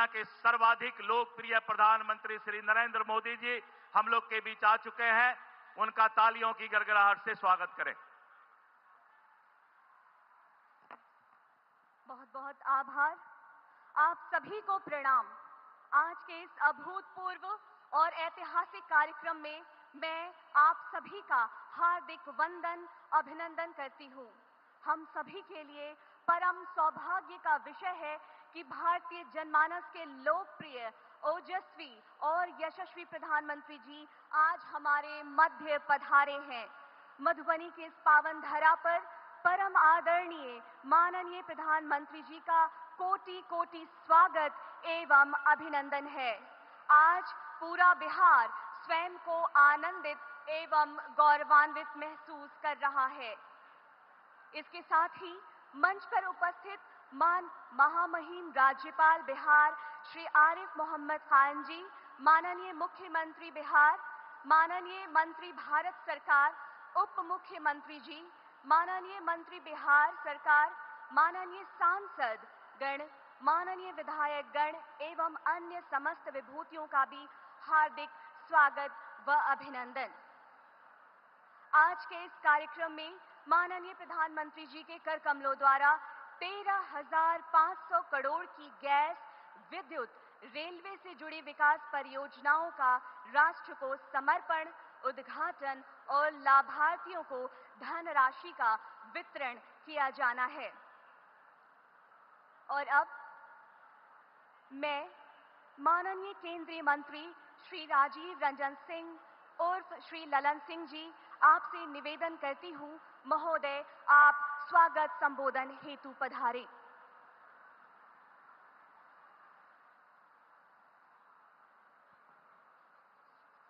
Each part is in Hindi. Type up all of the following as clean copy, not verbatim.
दुनिया के सर्वाधिक लोकप्रिय प्रधानमंत्री श्री नरेंद्र मोदी जी हम लोग के बीच आ चुके हैं। उनका तालियों की गड़गड़ाहट से स्वागत करें। बहुत बहुत आभार। आप सभी को प्रणाम। आज के इस अभूतपूर्व और ऐतिहासिक कार्यक्रम में मैं आप सभी का हार्दिक वंदन अभिनंदन करती हूँ। हम सभी के लिए परम सौभाग्य का विषय है कि भारतीय जनमानस के लोकप्रिय, ओजस्वी और यशस्वी प्रधानमंत्री जी आज हमारे मध्य पधारे हैं। मधुबनी के इस पावन धरा पर परम आदरणीय माननीय प्रधानमंत्री जी का कोटि कोटि स्वागत एवं अभिनंदन है। आज पूरा बिहार स्वयं को आनंदित एवं गौरवान्वित महसूस कर रहा है। इसके साथ ही मंच पर उपस्थित महामहिम राज्यपाल बिहार श्री आरिफ मोहम्मद खान जी, माननीय मुख्यमंत्री बिहार, माननीय मंत्री भारत सरकार, उप मुख्यमंत्री जी, माननीय मंत्री बिहार सरकार, माननीय सांसद गण, माननीय विधायक गण एवं अन्य समस्त विभूतियों का भी हार्दिक स्वागत व अभिनंदन। आज के इस कार्यक्रम में माननीय प्रधानमंत्री जी के कर कमलों द्वारा 13,500 करोड़ की गैस, विद्युत, रेलवे से जुड़ी विकास परियोजनाओं का राष्ट्र को समर्पण, उद्घाटन और लाभार्थियों को धनराशि का वितरण किया जाना है। और अब मैं माननीय केंद्रीय मंत्री श्री राजीव रंजन सिंह उर्फ श्री ललन सिंह जी आपसे निवेदन करती हूँ, महोदय आप स्वागत संबोधन हेतु पधारे।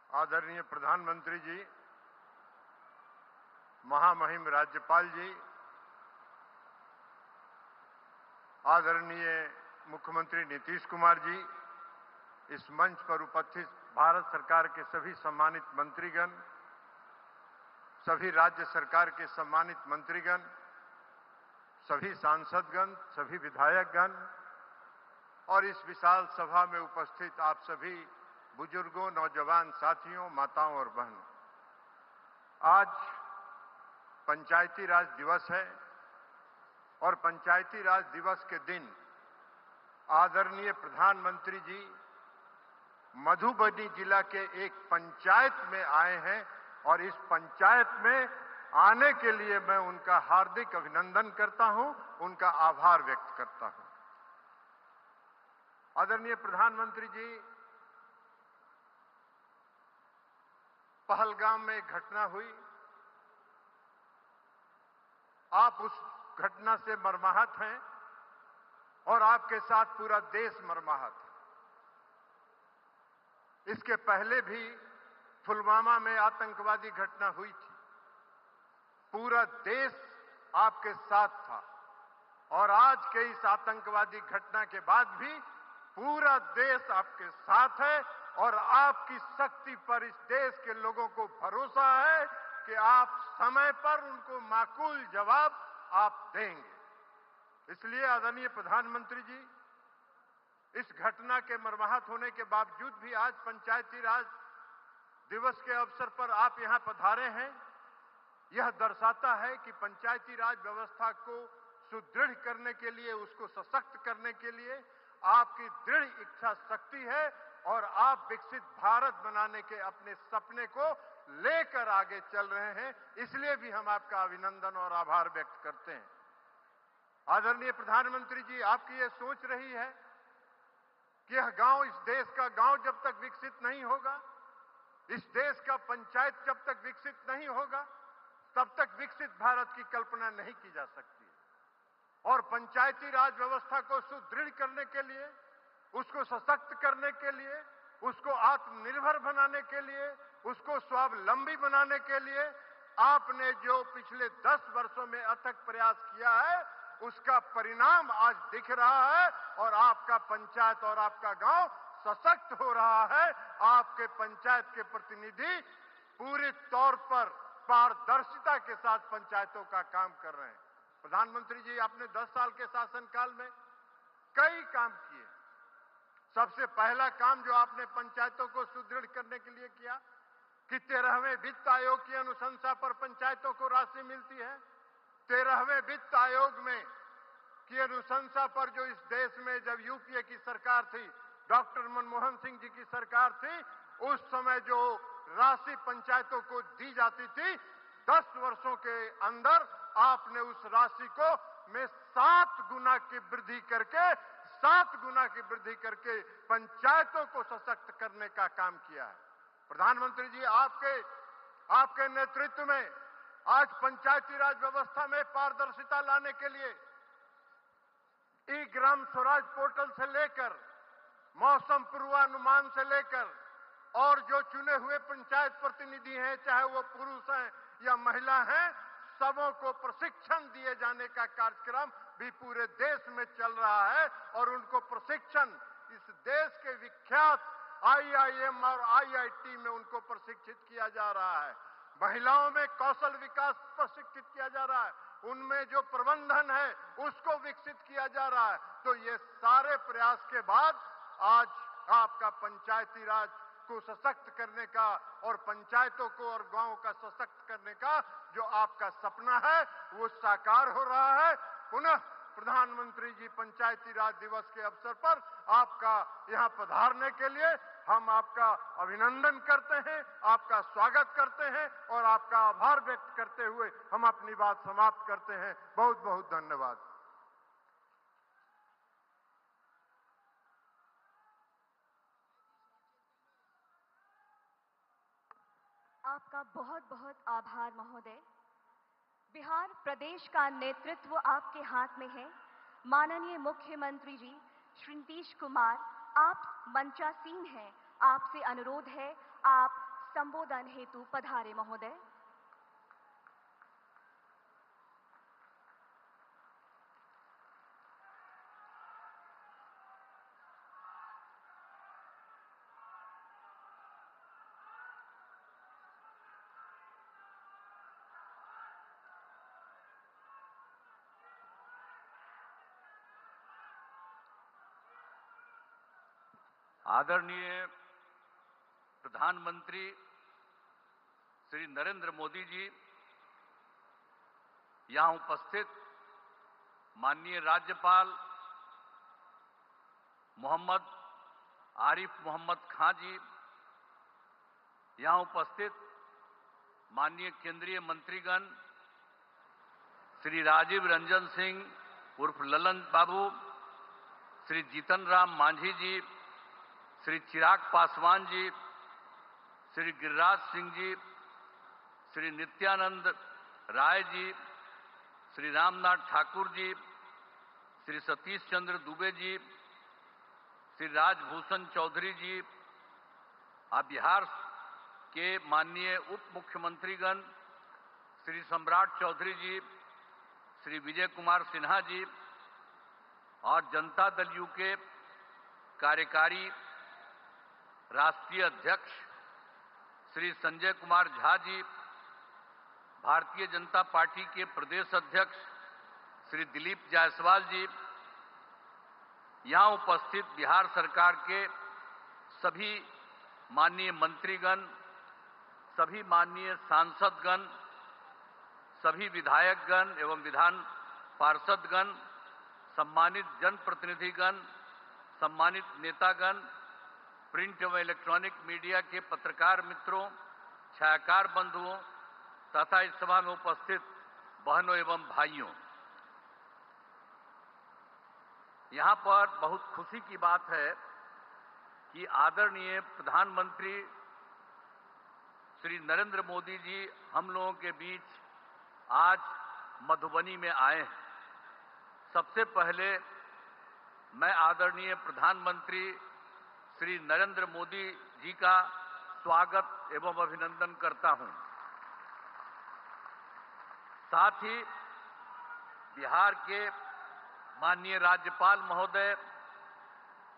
आदरणीय प्रधानमंत्री जी, महामहिम राज्यपाल जी, आदरणीय मुख्यमंत्री नीतीश कुमार जी, इस मंच पर उपस्थित भारत सरकार के सभी सम्मानित मंत्रीगण, सभी राज्य सरकार के सम्मानित मंत्रीगण, सभी सांसदगण, सभी विधायकगण और इस विशाल सभा में उपस्थित आप सभी बुजुर्गों, नौजवान साथियों, माताओं और बहनों, आज पंचायती राज दिवस है और पंचायती राज दिवस के दिन आदरणीय प्रधानमंत्री जी मधुबनी जिला के एक पंचायत में आए हैं और इस पंचायत में आने के लिए मैं उनका हार्दिक अभिनंदन करता हूं, उनका आभार व्यक्त करता हूं। आदरणीय प्रधानमंत्री जी, पहलगाम में एक घटना हुई, आप उस घटना से मर्माहत हैं और आपके साथ पूरा देश मर्माहत है। इसके पहले भी पुलवामा में आतंकवादी घटना हुई थी, पूरा देश आपके साथ था और आज के इस आतंकवादी घटना के बाद भी पूरा देश आपके साथ है और आपकी शक्ति पर इस देश के लोगों को भरोसा है कि आप समय पर उनको माकूल जवाब आप देंगे। इसलिए आदरणीय प्रधानमंत्री जी, इस घटना के मर्माहत होने के बावजूद भी आज पंचायती राज दिवस के अवसर पर आप यहां पधारे हैं। यह दर्शाता है कि पंचायती राज व्यवस्था को सुदृढ़ करने के लिए, उसको सशक्त करने के लिए आपकी दृढ़ इच्छा शक्ति है और आप विकसित भारत बनाने के अपने सपने को लेकर आगे चल रहे हैं। इसलिए भी हम आपका अभिनंदन और आभार व्यक्त करते हैं। आदरणीय प्रधानमंत्री जी, आपकी यह सोच रही है कि यह गांव, इस देश का गांव जब तक विकसित नहीं होगा, इस देश का पंचायत जब तक विकसित नहीं होगा, तब तक विकसित भारत की कल्पना नहीं की जा सकती। और पंचायती राज व्यवस्था को सुदृढ़ करने के लिए, उसको सशक्त करने के लिए, उसको आत्मनिर्भर बनाने के लिए, उसको स्वावलंबी बनाने के लिए आपने जो पिछले 10 वर्षों में अथक प्रयास किया है, उसका परिणाम आज दिख रहा है और आपका पंचायत और आपका गांव सशक्त हो रहा है। आपके पंचायत के प्रतिनिधि पूरे तौर पर पारदर्शिता के साथ पंचायतों का काम कर रहे हैं। प्रधानमंत्री जी, आपने 10 साल के शासनकाल में कई काम किए, सबसे पहला काम जो आपने पंचायतों को सुदृढ़ करने के लिए किया कि 13वें वित्त आयोग की अनुशंसा पर पंचायतों को राशि मिलती है। 13वें वित्त आयोग में की अनुशंसा पर जो इस देश में जब यूपीए की सरकार थी, डॉक्टर मनमोहन सिंह जी की सरकार थी, उस समय जो राशि पंचायतों को दी जाती थी, 10 वर्षों के अंदर आपने उस राशि को में 7 गुना की वृद्धि करके पंचायतों को सशक्त करने का काम किया है। प्रधानमंत्री जी, आपके नेतृत्व में आज पंचायती राज व्यवस्था में पारदर्शिता लाने के लिए ई ग्राम स्वराज पोर्टल से लेकर मौसम पूर्वानुमान से लेकर और जो चुने हुए पंचायत प्रतिनिधि हैं, चाहे वो पुरुष हैं या महिला हैं, सबों को प्रशिक्षण दिए जाने का कार्यक्रम भी पूरे देश में चल रहा है और उनको प्रशिक्षण इस देश के विख्यात IIM और IIT में उनको प्रशिक्षित किया जा रहा है। महिलाओं में कौशल विकास प्रशिक्षित किया जा रहा है, उनमें जो प्रबंधन है उसको विकसित किया जा रहा है। तो ये सारे प्रयास के बाद आज आपका पंचायती राज को सशक्त करने का और पंचायतों को और गांवों का सशक्त करने का जो आपका सपना है वो साकार हो रहा है। पुनः प्रधानमंत्री जी पंचायती राज दिवस के अवसर पर आपका यहां पधारने के लिए हम आपका अभिनंदन करते हैं, आपका स्वागत करते हैं और आपका आभार व्यक्त करते हुए हम अपनी बात समाप्त करते हैं। बहुत बहुत धन्यवाद। आपका बहुत बहुत आभार महोदय। बिहार प्रदेश का नेतृत्व आपके हाथ में है। माननीय मुख्यमंत्री जी श्री नीतीश कुमार, आप मंचासीन हैं। आपसे अनुरोध है, आप संबोधन हेतु पधारे महोदय। आदरणीय प्रधानमंत्री श्री नरेंद्र मोदी जी, यहां उपस्थित माननीय राज्यपाल मोहम्मद आरिफ मोहम्मद खान जी, यहां उपस्थित माननीय केंद्रीय मंत्रीगण श्री राजीव रंजन सिंह उर्फ ललन बाबू, श्री जीतन राम मांझी जी, श्री चिराग पासवान जी, श्री गिरिराज सिंह जी, श्री नित्यानंद राय जी, श्री रामनाथ ठाकुर जी, श्री सतीश चंद्र दुबे जी, श्री राजभूषण चौधरी जी, बिहार के माननीय उप मुख्यमंत्रीगण श्री सम्राट चौधरी जी, श्री विजय कुमार सिन्हा जी और जनता दल यू के कार्यकारी राष्ट्रीय अध्यक्ष श्री संजय कुमार झा जी, भारतीय जनता पार्टी के प्रदेश अध्यक्ष श्री दिलीप जायसवाल जी, यहां उपस्थित बिहार सरकार के सभी माननीय मंत्रीगण, सभी माननीय सांसदगण, सभी विधायकगण एवं विधान पार्षदगण, सम्मानित जनप्रतिनिधिगण, सम्मानित नेतागण, प्रिंट एवं इलेक्ट्रॉनिक मीडिया के पत्रकार मित्रों, छायाकार बंधुओं तथा इस सभा में उपस्थित बहनों एवं भाइयों, यहां पर बहुत खुशी की बात है कि आदरणीय प्रधानमंत्री श्री नरेंद्र मोदी जी हम लोगों के बीच आज मधुबनी में आए हैं। सबसे पहले मैं आदरणीय प्रधानमंत्री श्री नरेंद्र मोदी जी का स्वागत एवं अभिनंदन करता हूं। साथ ही बिहार के माननीय राज्यपाल महोदय,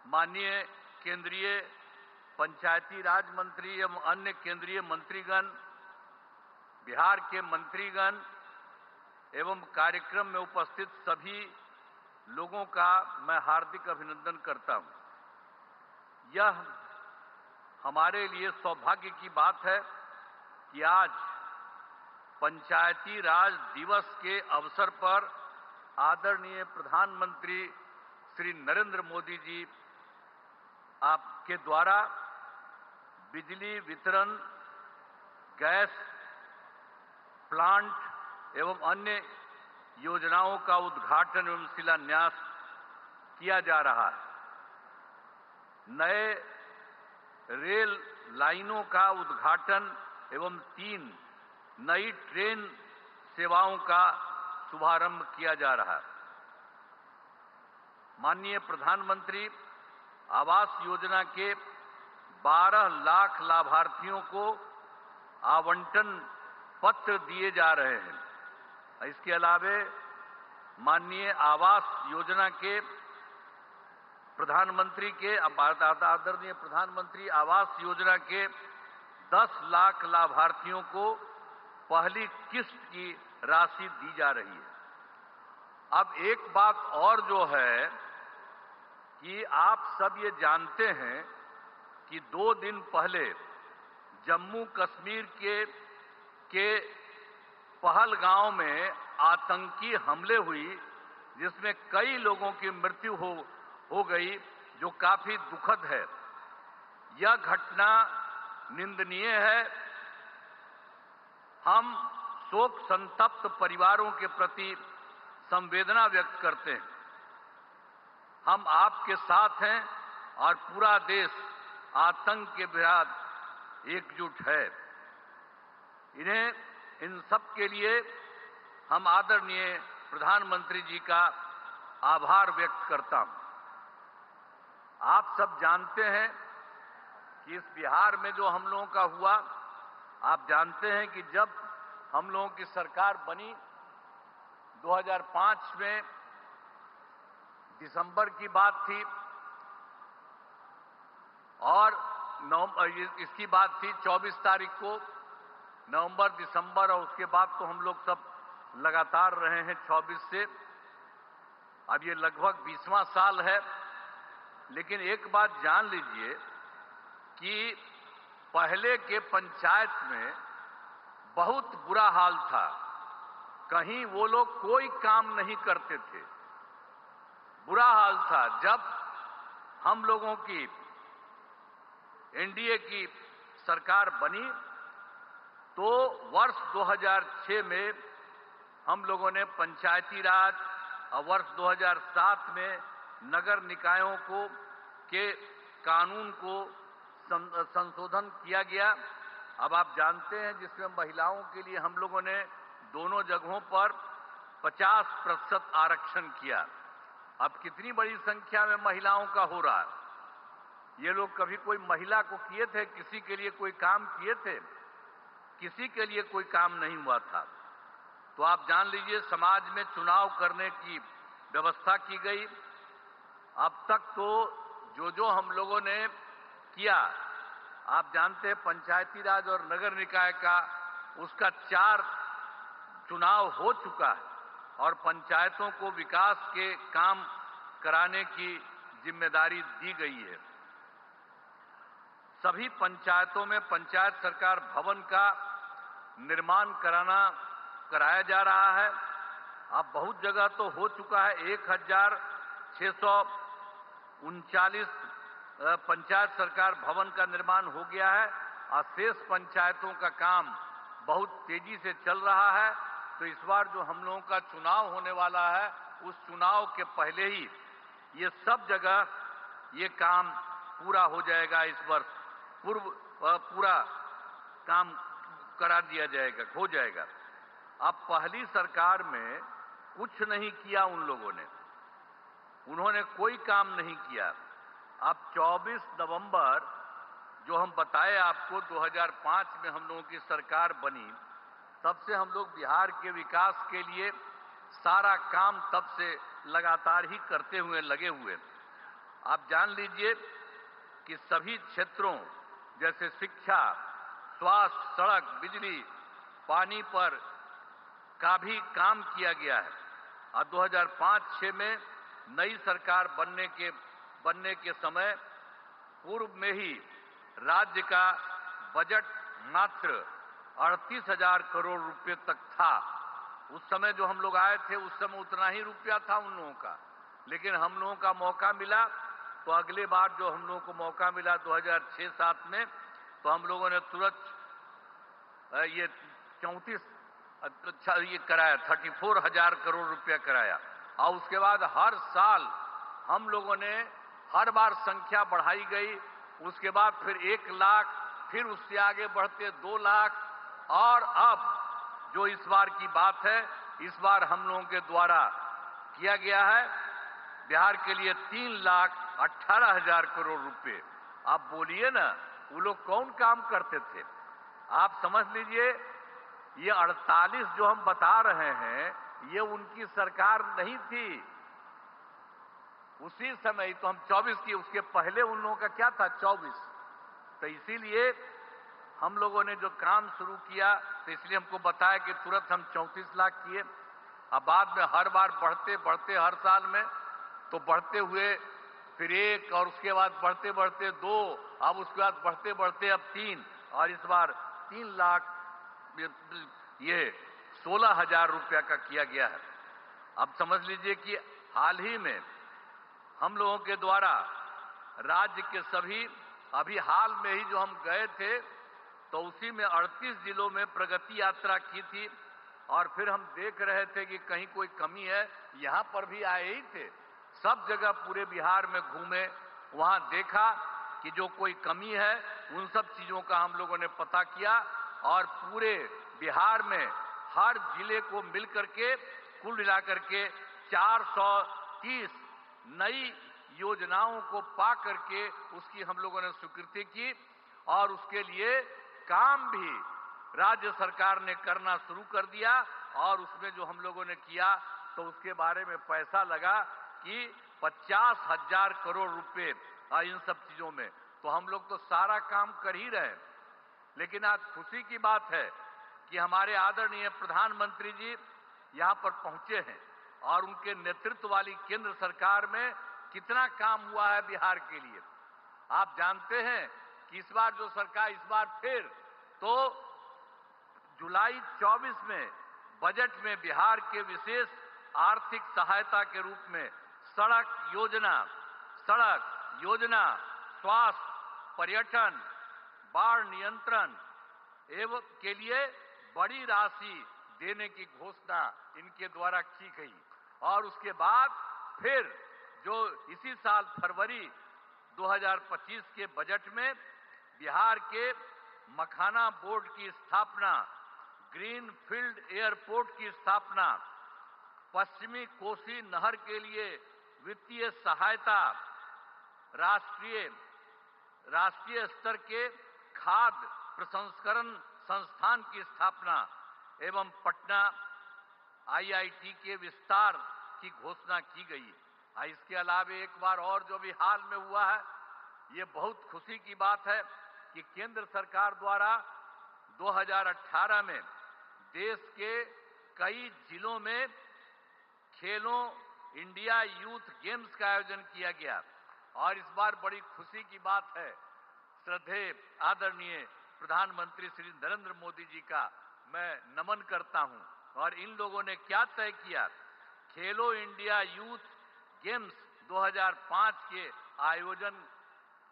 माननीय केंद्रीय पंचायती राज मंत्री एवं अन्य केंद्रीय मंत्रीगण, बिहार के मंत्रीगण एवं कार्यक्रम में उपस्थित सभी लोगों का मैं हार्दिक अभिनंदन करता हूं। यह हमारे लिए सौभाग्य की बात है कि आज पंचायती राज दिवस के अवसर पर आदरणीय प्रधानमंत्री श्री नरेंद्र मोदी जी आपके द्वारा बिजली वितरण, गैस प्लांट एवं अन्य योजनाओं का उद्घाटन एवं शिलान्यास किया जा रहा है। नए रेल लाइनों का उद्घाटन एवं 3 नई ट्रेन सेवाओं का शुभारंभ किया जा रहा है। माननीय प्रधानमंत्री आवास योजना के 12 लाख लाभार्थियों को आवंटन पत्र दिए जा रहे हैं। इसके अलावे माननीय आवास योजना के प्रधानमंत्री के आदरणीय प्रधानमंत्री आवास योजना के 10 लाख लाभार्थियों को पहली किस्त की राशि दी जा रही है। अब एक बात और जो है कि आप सब ये जानते हैं कि 2 दिन पहले जम्मू कश्मीर के पहलगांव में आतंकी हमले हुई, जिसमें कई लोगों की मृत्यु हो गई, जो काफी दुखद है। यह घटना निंदनीय है। हम शोक संतप्त परिवारों के प्रति संवेदना व्यक्त करते हैं। हम आपके साथ हैं और पूरा देश आतंक के विरुद्ध एकजुट है। इन सब के लिए हम आदरणीय प्रधानमंत्री जी का आभार व्यक्त करता हूं। आप सब जानते हैं कि इस बिहार में जो हम लोगों का हुआ, आप जानते हैं कि जब हम लोगों की सरकार बनी 2005 में दिसंबर की बात थी, और इसकी बात थी 24 तारीख को, नवंबर, दिसंबर, और उसके बाद तो हम लोग सब लगातार रहे हैं 24 से। अब ये लगभग 20वां साल है। लेकिन एक बात जान लीजिए कि पहले के पंचायत में बहुत बुरा हाल था। कहीं वो लोग कोई काम नहीं करते थे, बुरा हाल था। जब हम लोगों की एनडीए की सरकार बनी तो वर्ष 2006 में हम लोगों ने पंचायती राज, और वर्ष 2007 में नगर निकायों के कानून को संशोधन किया गया। अब आप जानते हैं, जिसमें महिलाओं के लिए हम लोगों ने दोनों जगहों पर 50% आरक्षण किया। अब कितनी बड़ी संख्या में महिलाओं का हो रहा है। ये लोग कभी कोई महिला को किए थे, किसी के लिए कोई काम किए थे? किसी के लिए कोई काम नहीं हुआ था। तो आप जान लीजिए, समाज में चुनाव करने की व्यवस्था की गई। अब तक तो जो हम लोगों ने किया, आप जानते हैं पंचायती राज और नगर निकाय का, उसका 4 चुनाव हो चुका है, और पंचायतों को विकास के काम कराने की जिम्मेदारी दी गई है। सभी पंचायतों में पंचायत सरकार भवन का निर्माण कराया जा रहा है। अब बहुत जगह तो हो चुका है। 1639 पंचायत सरकार भवन का निर्माण हो गया है, और शेष पंचायतों का काम बहुत तेजी से चल रहा है। तो इस बार जो हम लोगों का चुनाव होने वाला है, उस चुनाव के पहले ही ये सब जगह ये काम पूरा हो जाएगा। इस वर्ष पूरा काम करा दिया जाएगा, हो जाएगा। अब पहली सरकार में कुछ नहीं किया उन लोगों ने, उन्होंने कोई काम नहीं किया। अब 24 नवंबर जो हम बताए आपको, 2005 में हम लोगों की सरकार बनी, तब से हम लोग बिहार के विकास के लिए सारा काम तब से लगातार ही करते हुए लगे हुए। आप जान लीजिए कि सभी क्षेत्रों जैसे शिक्षा, स्वास्थ्य, सड़क, बिजली, पानी पर का भी काम किया गया है। और 2005-06 में नई सरकार बनने के समय पूर्व में ही राज्य का बजट मात्र 38,000 करोड़ रुपए तक था। उस समय जो हम लोग आए थे, उस समय उतना ही रुपया था उन लोगों का। लेकिन हम लोगों का मौका मिला, तो अगले बार जो हम लोगों को मौका मिला 2006-07 में, तो हम लोगों ने तुरंत ये 34,000 करोड़ रुपया कराया। और उसके बाद हर साल हम लोगों ने हर बार संख्या बढ़ाई गई। उसके बाद फिर 1 लाख, फिर उससे आगे बढ़ते 2 लाख, और अब जो इस बार की बात है, इस बार हम लोगों के द्वारा किया गया है बिहार के लिए 3,18,000 करोड़ रुपए। आप बोलिए ना, वो लोग कौन काम करते थे? आप समझ लीजिए, ये 48 जो हम बता रहे हैं, ये उनकी सरकार नहीं थी। उसी समय तो हम 24 की, उसके पहले उन लोगों का क्या था, 24। तो इसीलिए हम लोगों ने जो काम शुरू किया, तो इसलिए हमको बताया कि तुरंत हम 34 लाख किए। अब बाद में हर बार बढ़ते बढ़ते, हर साल में तो बढ़ते हुए फिर 1, और उसके बाद बढ़ते बढ़ते 2, अब उसके बाद बढ़ते बढ़ते अब 3, और इस बार 3 लाख ये 16,000 रुपया का किया गया है। अब समझ लीजिए कि हाल ही में हम लोगों के द्वारा राज्य के सभी, अभी हाल में ही जो हम गए थे, तो उसी में 38 जिलों में प्रगति यात्रा की थी। और फिर हम देख रहे थे कि कहीं कोई कमी है। यहां पर भी आए ही थे, सब जगह पूरे बिहार में घूमे, वहां देखा कि जो कोई कमी है, उन सब चीजों का हम लोगों ने पता किया। और पूरे बिहार में हर जिले को मिलकर के कुल मिलाकर के 430 नई योजनाओं को पा करके उसकी हम लोगों ने स्वीकृति की। और उसके लिए काम भी राज्य सरकार ने करना शुरू कर दिया। और उसमें जो हम लोगों ने किया, तो उसके बारे में पैसा लगा कि 50,000 करोड़ रुपए इन सब चीजों में। तो हम लोग तो सारा काम कर ही रहे। लेकिन आज खुशी की बात है कि हमारे आदरणीय प्रधानमंत्री जी यहां पर पहुंचे हैं, और उनके नेतृत्व वाली केंद्र सरकार में कितना काम हुआ है बिहार के लिए। आप जानते हैं कि इस बार जो सरकार, इस बार फिर तो जुलाई 24 में बजट में बिहार के विशेष आर्थिक सहायता के रूप में सड़क योजना, स्वास्थ्य, पर्यटन, बाढ़ नियंत्रण एवं के लिए बड़ी राशि देने की घोषणा इनके द्वारा की गई। और उसके बाद फिर जो इसी साल फरवरी 2025 के बजट में बिहार के मखाना बोर्ड की स्थापना, ग्रीन फील्ड एयरपोर्ट की स्थापना, पश्चिमी कोसी नहर के लिए वित्तीय सहायता, राष्ट्रीय स्तर के खाद्य प्रसंस्करण संस्थान की स्थापना एवं पटना IIT के विस्तार की घोषणा की गई। इसके अलावा एक बार और जो भी हाल में हुआ है, ये बहुत खुशी की बात है कि केंद्र सरकार द्वारा 2018 में देश के कई जिलों में खेलो इंडिया यूथ गेम्स का आयोजन किया गया। और इस बार बड़ी खुशी की बात है, श्रद्धेय आदरणीय प्रधानमंत्री श्री नरेंद्र मोदी जी का मैं नमन करता हूं। और इन लोगों ने क्या तय किया, खेलो इंडिया यूथ गेम्स 2005 के आयोजन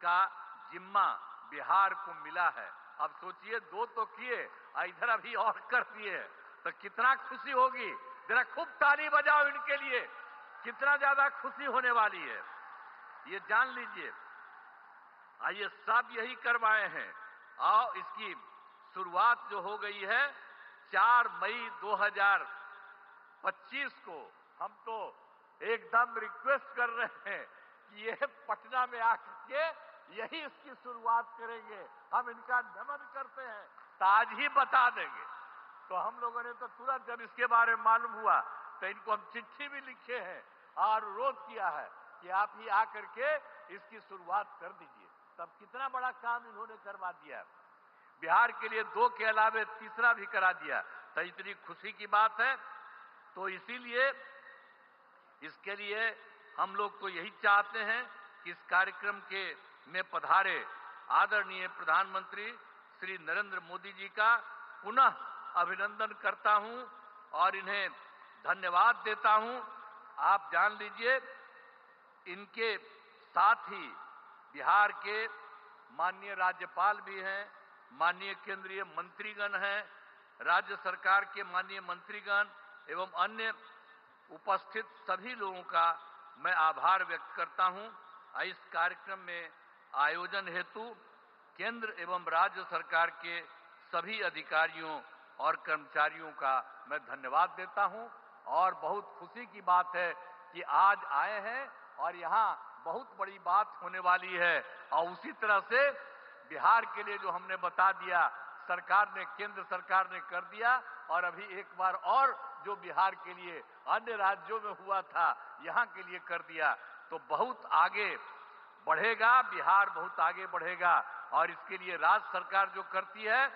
का जिम्मा बिहार को मिला है। अब सोचिए, 2 तो किए, इधर अभी और कर दिए, तो कितना खुशी होगी। जरा खूब ताली बजाओ इनके लिए, कितना ज्यादा खुशी होने वाली है, ये जान लीजिए। आइए सब यही करवाए हैं। और इसकी शुरुआत जो हो गई है 4 मई 2025 को, हम तो एकदम रिक्वेस्ट कर रहे हैं कि ये पटना में आकर के यही इसकी शुरुआत करेंगे। हम इनका नमन करते हैं, तो आज ही बता देंगे। तो हम लोगों ने तो तुरंत जब इसके बारे में मालूम हुआ, तो इनको हम चिट्ठी भी लिखे हैं और अनुरोध किया है कि आप ही आकर के इसकी शुरुआत कर दीजिए। तब कितना बड़ा काम इन्होंने करवा दिया, बिहार के लिए 2 के अलावे तीसरा भी करा दिया। तो इतनी खुशी की बात है। तो इसीलिए इसके लिए हम लोग तो यही चाहते हैं कि इस कार्यक्रम के में पधारे आदरणीय प्रधानमंत्री श्री नरेंद्र मोदी जी का पुनः अभिनंदन करता हूं और इन्हें धन्यवाद देता हूं। आप जान लीजिए, इनके साथ ही बिहार के माननीय राज्यपाल भी हैं, माननीय केंद्रीय मंत्रीगण हैं, राज्य सरकार के माननीय मंत्रीगण एवं अन्य उपस्थित सभी लोगों का मैं आभार व्यक्त करता हूं। इस कार्यक्रम में आयोजन हेतु केंद्र एवं राज्य सरकार के सभी अधिकारियों और कर्मचारियों का मैं धन्यवाद देता हूं। और बहुत खुशी की बात है कि आज आए हैं और यहाँ बहुत बड़ी बात होने वाली है। और उसी तरह से बिहार के लिए जो हमने बता दिया, सरकार ने, केंद्र सरकार ने कर दिया, और अभी एक बार और जो बिहार के लिए अन्य राज्यों में हुआ था, यहाँ के लिए कर दिया, तो बहुत आगे बढ़ेगा, बिहार बहुत आगे बढ़ेगा। और इसके लिए राज्य सरकार जो करती है,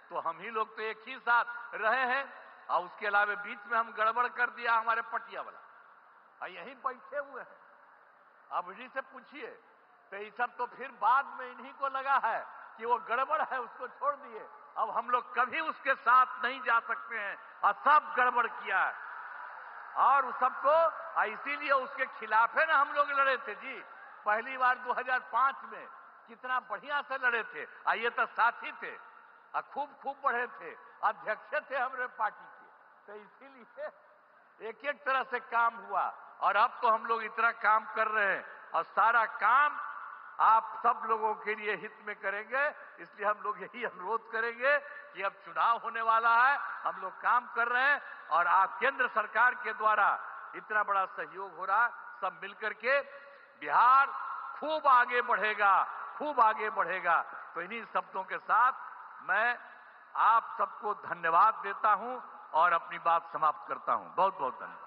तो हम ही लोग तो एक ही साथ रहे हैं, और उसके अलावा बीच में हम गड़बड़ कर दिया हमारे पटिया वाला, और यहीं बैठे हुए हैं। अब इन्हीं से पूछिए, तो ये सब तो फिर बाद में इन्हीं को लगा है कि वो गड़बड़ है, उसको छोड़ दिए। अब हम लोग कभी उसके साथ नहीं जा सकते हैं, और सब गड़बड़ किया है, और उस सबको इसीलिए उसके खिलाफ है ना हम लोग लड़े थे जी। पहली बार 2005 में कितना बढ़िया से लड़े थे, ये तो साथी थे, खूब बढ़े थे, अध्यक्ष थे हमारे पार्टी के, तो इसीलिए एक एक तरह से काम हुआ। और अब तो हम लोग इतना काम कर रहे हैं, और सारा काम आप सब लोगों के लिए हित में करेंगे। इसलिए हम लोग यही अनुरोध करेंगे कि अब चुनाव होने वाला है, हम लोग काम कर रहे हैं, और आप केंद्र सरकार के द्वारा इतना बड़ा सहयोग हो रहा, सब मिलकर के बिहार खूब आगे बढ़ेगा, खूब आगे बढ़ेगा। तो इन्हीं शब्दों के साथ मैं आप सबको धन्यवाद देता हूं और अपनी बात समाप्त करता हूं। बहुत बहुत धन्यवाद।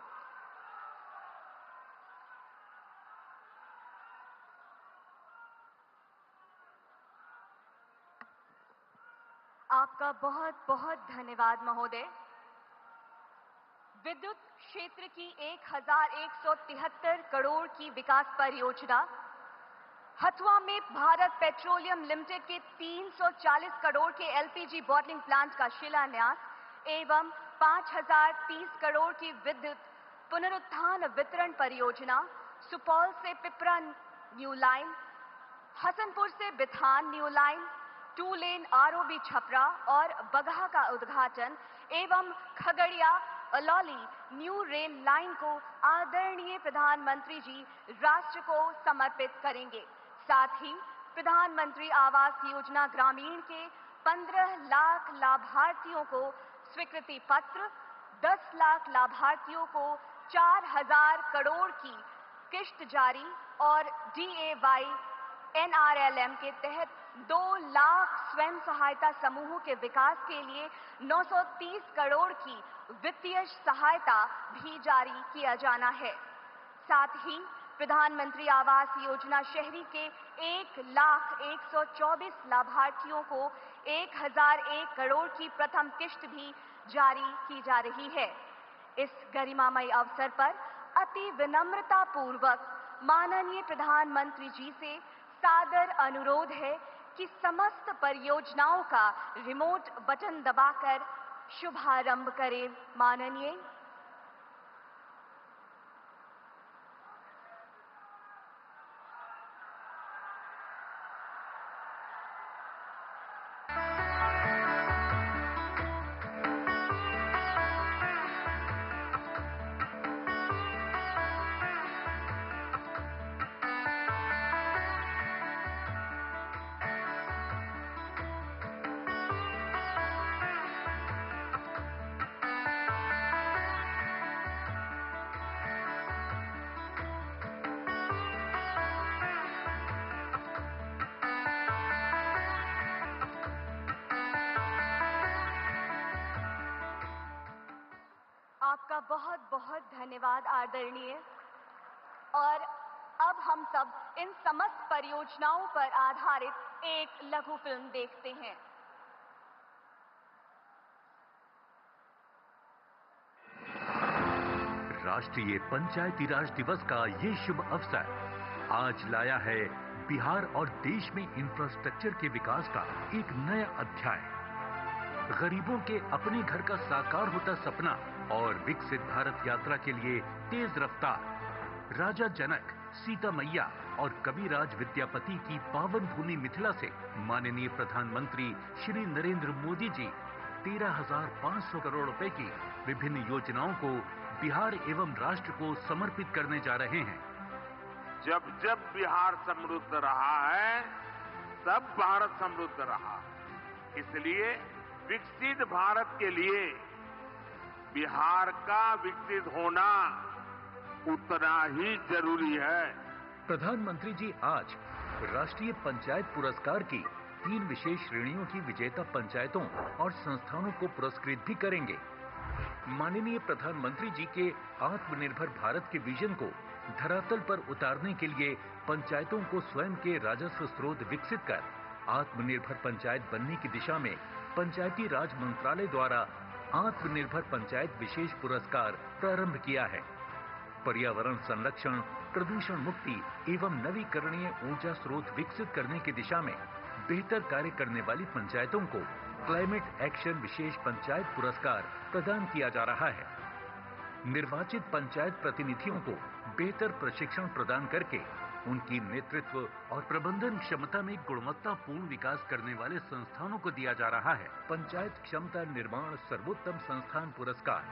आपका बहुत बहुत धन्यवाद महोदय। विद्युत क्षेत्र की 1173 करोड़ की विकास परियोजना, हथुआ में भारत पेट्रोलियम लिमिटेड के 340 करोड़ के एलपीजी बॉटलिंग प्लांट का शिलान्यास एवं 5030 करोड़ की विद्युत पुनरुत्थान वितरण परियोजना, सुपौल से पिपरा न्यू लाइन, हसनपुर से बिथान न्यू लाइन, 2 लेन आरओबी छपरा और बगहा का उद्घाटन एवं Khagaria Alauli new rail line को आदरणीय प्रधानमंत्री जी राष्ट्र को समर्पित करेंगे। साथ ही प्रधानमंत्री आवास योजना ग्रामीण के 15 लाख लाभार्थियों को स्वीकृति पत्र, 10 लाख लाभार्थियों को 4000 करोड़ की किश्त जारी और DAY NRLM के तहत 2 लाख स्वयं सहायता समूहों के विकास के लिए 930 करोड़ की वित्तीय सहायता भी जारी किया जाना है। साथ ही प्रधानमंत्री आवास योजना शहरी के 1,124 लाभार्थियों को 1001 करोड़ की प्रथम किश्त भी जारी की जा रही है। इस गरिमामय अवसर पर अति विनम्रता पूर्वक माननीय प्रधानमंत्री जी से सादर अनुरोध है कि समस्त परियोजनाओं का रिमोट बटन दबाकर शुभारंभ करें। माननीय। आपका बहुत बहुत धन्यवाद आदरणीय। और अब हम सब इन समस्त परियोजनाओं पर आधारित एक लघु फिल्म देखते हैं। राष्ट्रीय पंचायती राज दिवस का ये शुभ अवसर आज लाया है बिहार और देश में इंफ्रास्ट्रक्चर के विकास का एक नया अध्याय। गरीबों के अपने घर का साकार होता सपना और विकसित भारत यात्रा के लिए तेज रफ्तार। राजा जनक, सीता मैया और कविराज विद्यापति की पावन भूमि मिथिला से माननीय प्रधानमंत्री श्री नरेंद्र मोदी जी 13,500 करोड़ रुपए की विभिन्न योजनाओं को बिहार एवं राष्ट्र को समर्पित करने जा रहे हैं। जब जब बिहार समृद्ध रहा है, तब भारत समृद्ध रहा। इसलिए विकसित भारत के लिए बिहार का विकसित होना उतना ही जरूरी है। प्रधानमंत्री जी आज राष्ट्रीय पंचायत पुरस्कार की 3 विशेष श्रेणियों की विजेता पंचायतों और संस्थानों को पुरस्कृत भी करेंगे। माननीय प्रधानमंत्री जी के आत्मनिर्भर भारत के विजन को धरातल पर उतारने के लिए पंचायतों को स्वयं के राजस्व स्रोत विकसित कर आत्मनिर्भर पंचायत बनने की दिशा में पंचायती राज मंत्रालय द्वारा आत्मनिर्भर पंचायत विशेष पुरस्कार प्रारंभ किया है। पर्यावरण संरक्षण, प्रदूषण मुक्ति एवं नवीकरणीय ऊर्जा स्रोत विकसित करने की दिशा में बेहतर कार्य करने वाली पंचायतों को क्लाइमेट एक्शन विशेष पंचायत पुरस्कार प्रदान किया जा रहा है। निर्वाचित पंचायत प्रतिनिधियों को बेहतर प्रशिक्षण प्रदान करके उनकी नेतृत्व और प्रबंधन क्षमता में गुणवत्तापूर्ण विकास करने वाले संस्थानों को दिया जा रहा है पंचायत क्षमता निर्माण सर्वोत्तम संस्थान पुरस्कार।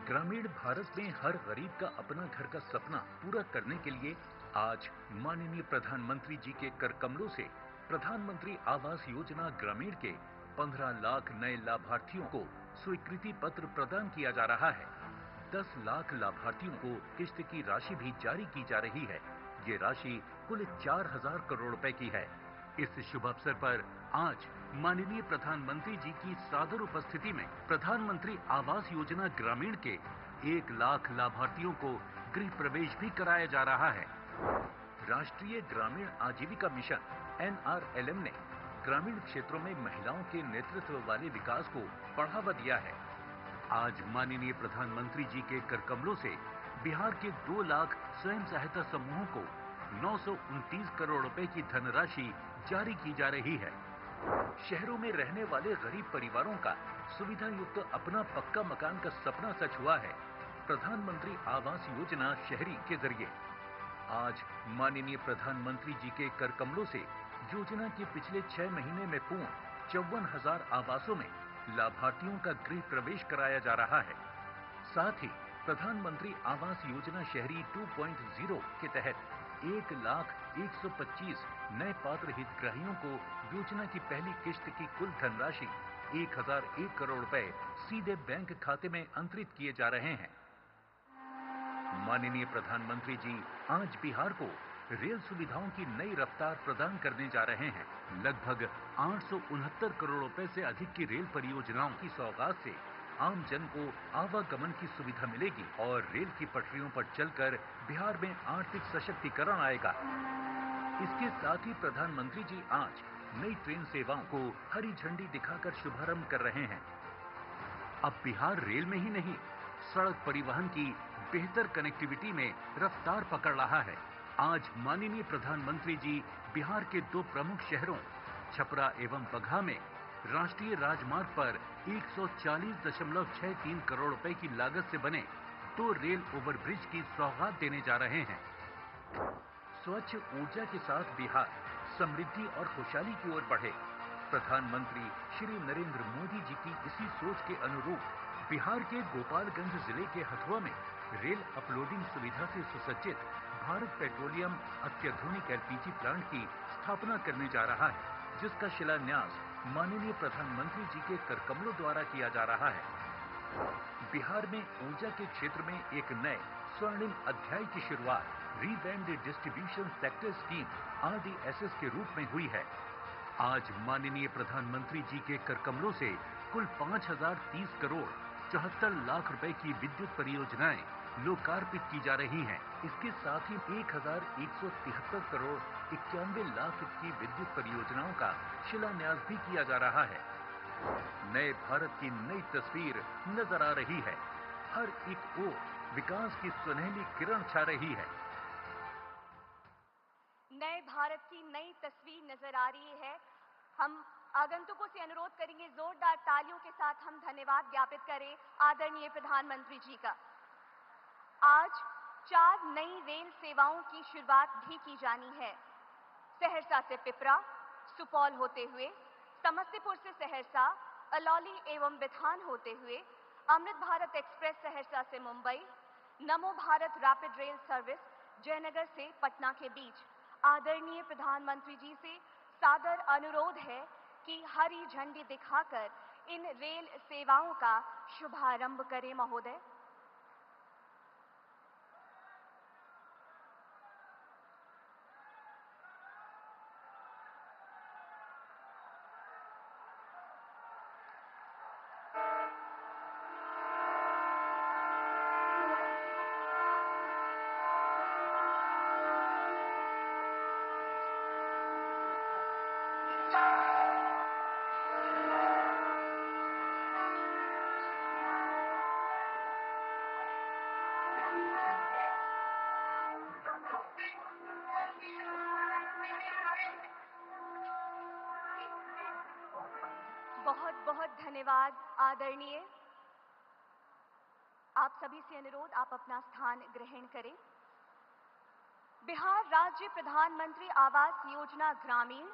ग्रामीण भारत में हर गरीब का अपना घर का सपना पूरा करने के लिए आज माननीय प्रधानमंत्री जी के कर कमलों से प्रधानमंत्री आवास योजना ग्रामीण के 15 लाख नए लाभार्थियों को स्वीकृति पत्र प्रदान किया जा रहा है। 10 लाख लाभार्थियों को किश्त की राशि भी जारी की जा रही है। ये राशि कुल 4,000 करोड़ रुपए की है। इस शुभ अवसर पर आज माननीय प्रधानमंत्री जी की सादर उपस्थिति में प्रधानमंत्री आवास योजना ग्रामीण के 1 लाख लाभार्थियों को गृह प्रवेश भी कराया जा रहा है। राष्ट्रीय ग्रामीण आजीविका मिशन NRLM ने ग्रामीण क्षेत्रों में महिलाओं के नेतृत्व वाले विकास को बढ़ावा दिया है। आज माननीय प्रधानमंत्री जी के कर कमलों से बिहार के 2 लाख स्वयं सहायता समूहों को 929 करोड़ रुपए की धनराशि जारी की जा रही है। शहरों में रहने वाले गरीब परिवारों का सुविधा युक्त अपना पक्का मकान का सपना सच हुआ है प्रधानमंत्री आवास योजना शहरी के जरिए। आज माननीय प्रधानमंत्री जी के कर कमलों से योजना के पिछले 6 महीने में पूर्ण 54,000 आवासों में लाभार्थियों का गृह प्रवेश कराया जा रहा है। साथ ही प्रधानमंत्री आवास योजना शहरी 2.0 के तहत 1,125,000 नए पात्र हितग्राहियों को योजना की पहली किश्त की कुल धनराशि 1,001 करोड़ रुपए सीधे बैंक खाते में अंतरित किए जा रहे हैं। माननीय प्रधानमंत्री जी आज बिहार को रेल सुविधाओं की नई रफ्तार प्रदान करने जा रहे हैं। लगभग 869 करोड़ रुपए से अधिक की रेल परियोजनाओं की सौगात से आम जन को आवागमन की सुविधा मिलेगी और रेल की पटरियों पर चलकर बिहार में आर्थिक सशक्तिकरण आएगा। इसके साथ ही प्रधानमंत्री जी आज नई ट्रेन सेवाओं को हरी झंडी दिखाकर शुभारंभ कर रहे हैं। अब बिहार रेल में ही नहीं, सड़क परिवहन की बेहतर कनेक्टिविटी में रफ्तार पकड़ रहा है। आज माननीय प्रधानमंत्री जी बिहार के 2 प्रमुख शहरों छपरा एवं बगहा में राष्ट्रीय राजमार्ग पर 140.63 करोड़ रुपए की लागत से बने 2 रेल ओवरब्रिज की सौगात देने जा रहे हैं। स्वच्छ ऊर्जा के साथ बिहार समृद्धि और खुशहाली की ओर बढ़े। प्रधानमंत्री श्री नरेंद्र मोदी जी की इसी सोच के अनुरूप बिहार के गोपालगंज जिले के हथुआ में रेल अपलोडिंग सुविधा से सुसज्जित भारत पेट्रोलियम अत्याधुनिक LPG प्लांट की स्थापना करने जा रहा है, जिसका शिलान्यास माननीय प्रधानमंत्री जी के कर कमलों द्वारा किया जा रहा है। बिहार में ऊर्जा के क्षेत्र में एक नए स्वर्णिम अध्याय की शुरुआत revamped distribution sector scheme RDSS के रूप में हुई है। आज माननीय प्रधानमंत्री जी के कर कमलों से कुल 5,030 करोड़ 74 लाख रुपए की विद्युत परियोजनाएं लोकार्पित की जा रही हैं। इसके साथ ही 1,173 करोड़ 91 लाख की विद्युत परियोजनाओं का शिलान्यास भी किया जा रहा है। नए भारत की नई तस्वीर नजर आ रही है। हर एक ओर विकास की सुनहली किरण छा रही है। नए भारत भारत की नई तस्वीर नजर आ रही है। हम आगंतुकों से अनुरोध करेंगे जोरदार तालियों के साथ हम धन्यवाद ज्ञापित करें आदरणीय प्रधानमंत्री जी का। आज 4 नई रेल सेवाओं की शुरुआत भी की जानी है। सहरसा से पिपरा, सुपौल होते हुए, समस्तीपुर से सहरसा, अलौली एवं बिथान होते हुए, अमृत भारत एक्सप्रेस सहरसा से मुंबई, नमो Bharat rapid rail service Jaynagar से पटना के बीच। आदरणीय प्रधानमंत्री जी से सादर अनुरोध है कि हरी झंडी दिखाकर इन रेल सेवाओं का शुभारंभ करें महोदय। बहुत बहुत धन्यवाद आदरणीय। आप सभी से अनुरोध आप अपना स्थान ग्रहण करें। बिहार राज्य प्रधानमंत्री आवास योजना ग्रामीण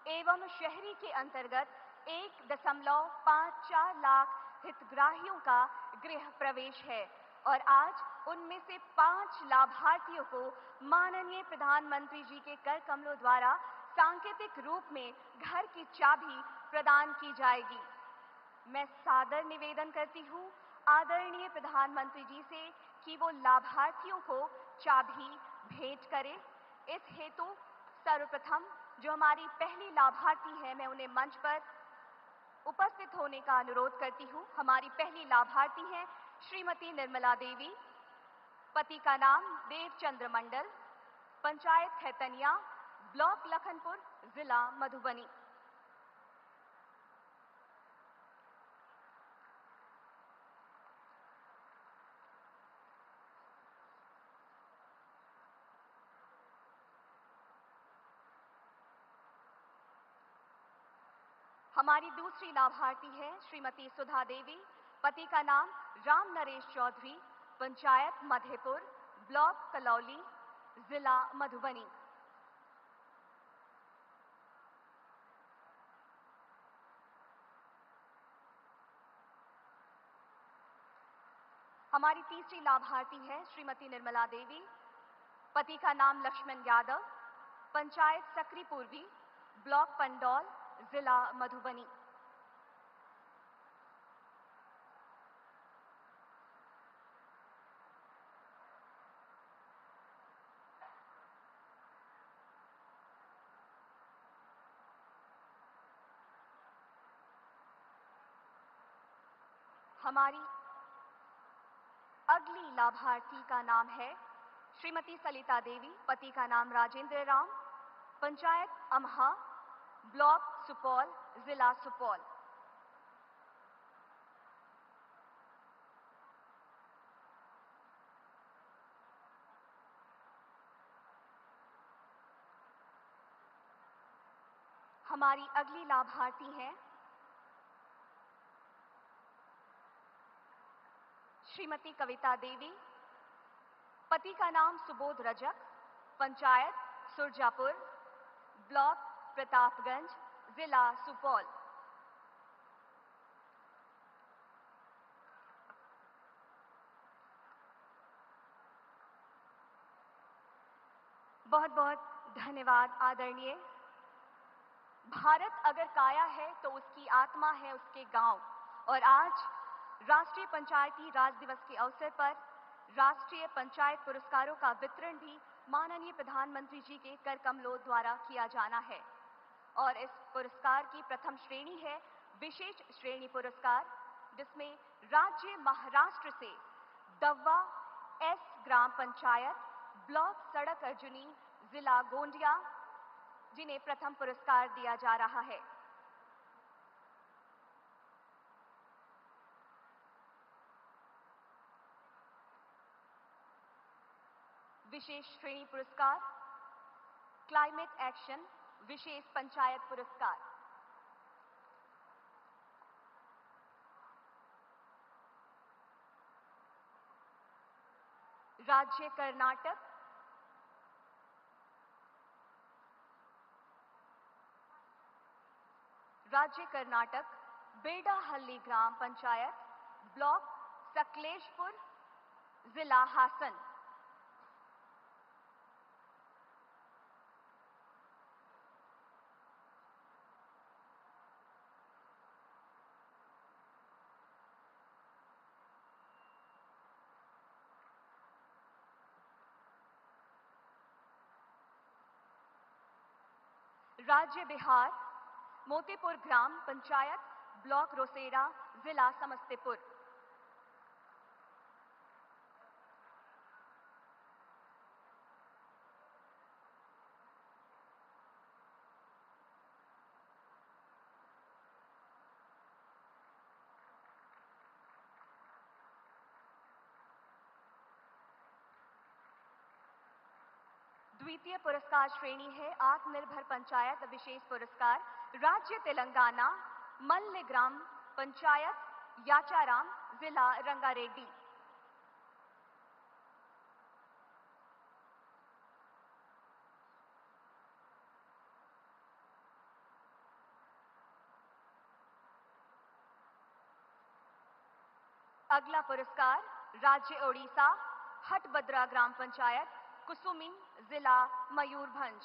एवं शहरी के अंतर्गत 1.54 लाख हितग्राहियों का गृह प्रवेश है और आज उनमें से 5 लाभार्थियों को माननीय प्रधानमंत्री जी के कर कमलों द्वारा सांकेतिक रूप में घर की चाबी प्रदान की जाएगी। मैं सादर निवेदन करती हूँ आदरणीय प्रधानमंत्री जी से कि वो लाभार्थियों को चाबी भेंट करें। इस हेतु सर्वप्रथम जो हमारी पहली लाभार्थी है, मैं उन्हें मंच पर उपस्थित होने का अनुरोध करती हूँ। हमारी पहली लाभार्थी हैं श्रीमती निर्मला देवी, पति का नाम देवचंद्र मंडल, पंचायत खैतनिया, ब्लॉक लखनपुर, जिला मधुबनी। हमारी दूसरी लाभार्थी है श्रीमती सुधा देवी, पति का नाम राम नरेश चौधरी, पंचायत मधेपुर, ब्लॉक कलौली, जिला मधुबनी। हमारी तीसरी लाभार्थी है श्रीमती निर्मला देवी, पति का नाम लक्ष्मण यादव, पंचायत सकरी पूर्वी, ब्लॉक पंडौल, जिला मधुबनी। हमारी अगली लाभार्थी का नाम है श्रीमती सलिता देवी, पति का नाम राजेंद्र राम, पंचायत अमहा, ब्लॉक सुपौल, जिला सुपौल। हमारी अगली लाभार्थी हैं श्रीमती कविता देवी, पति का नाम सुबोध रजक, पंचायत सुरजापुर, ब्लॉक प्रतापगंज, जिला सुपौल। बहुत बहुत धन्यवाद आदरणीय। भारत अगर काया है तो उसकी आत्मा है उसके गांव, और आज राष्ट्रीय पंचायती राज दिवस के अवसर पर राष्ट्रीय पंचायत पुरस्कारों का वितरण भी माननीय प्रधानमंत्री जी के कर कमलों द्वारा किया जाना है। और इस पुरस्कार की प्रथम श्रेणी है विशेष श्रेणी पुरस्कार, जिसमें राज्य महाराष्ट्र से दव्वा एस ग्राम पंचायत, ब्लॉक सड़क अर्जुनी, जिला गोंडिया, जिन्हें प्रथम पुरस्कार दिया जा रहा है। विशेष श्रेणी पुरस्कार क्लाइमेट एक्शन विशेष पंचायत पुरस्कार। राज्य कर्नाटक, राज्य कर्नाटक बेडाहल्ली ग्राम पंचायत, ब्लॉक सकलेशपुर, जिला हासन। राज्य बिहार मोतीपुर ग्राम पंचायत, ब्लॉक रोसेड़ा, जिला समस्तीपुर। द्वितीय पुरस्कार श्रेणी है आत्मनिर्भर पंचायत विशेष पुरस्कार, राज्य तेलंगाना, मल्ल ग्राम पंचायत, याचाराम, जिला रंगारेड्डी। अगला पुरस्कार राज्य ओडिशा, हटबद्रा ग्राम पंचायत, कुसुमी, जिला मयूरभंज।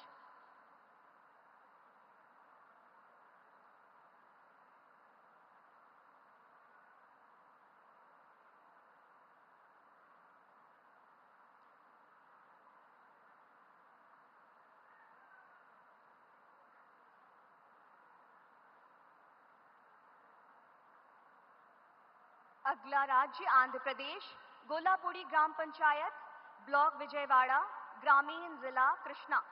अगला राज्य आंध्र प्रदेश, गोलापुड़ी ग्राम पंचायत, ब्लॉक विजयवाड़ा, ग्रामीण, जिला कृष्णा।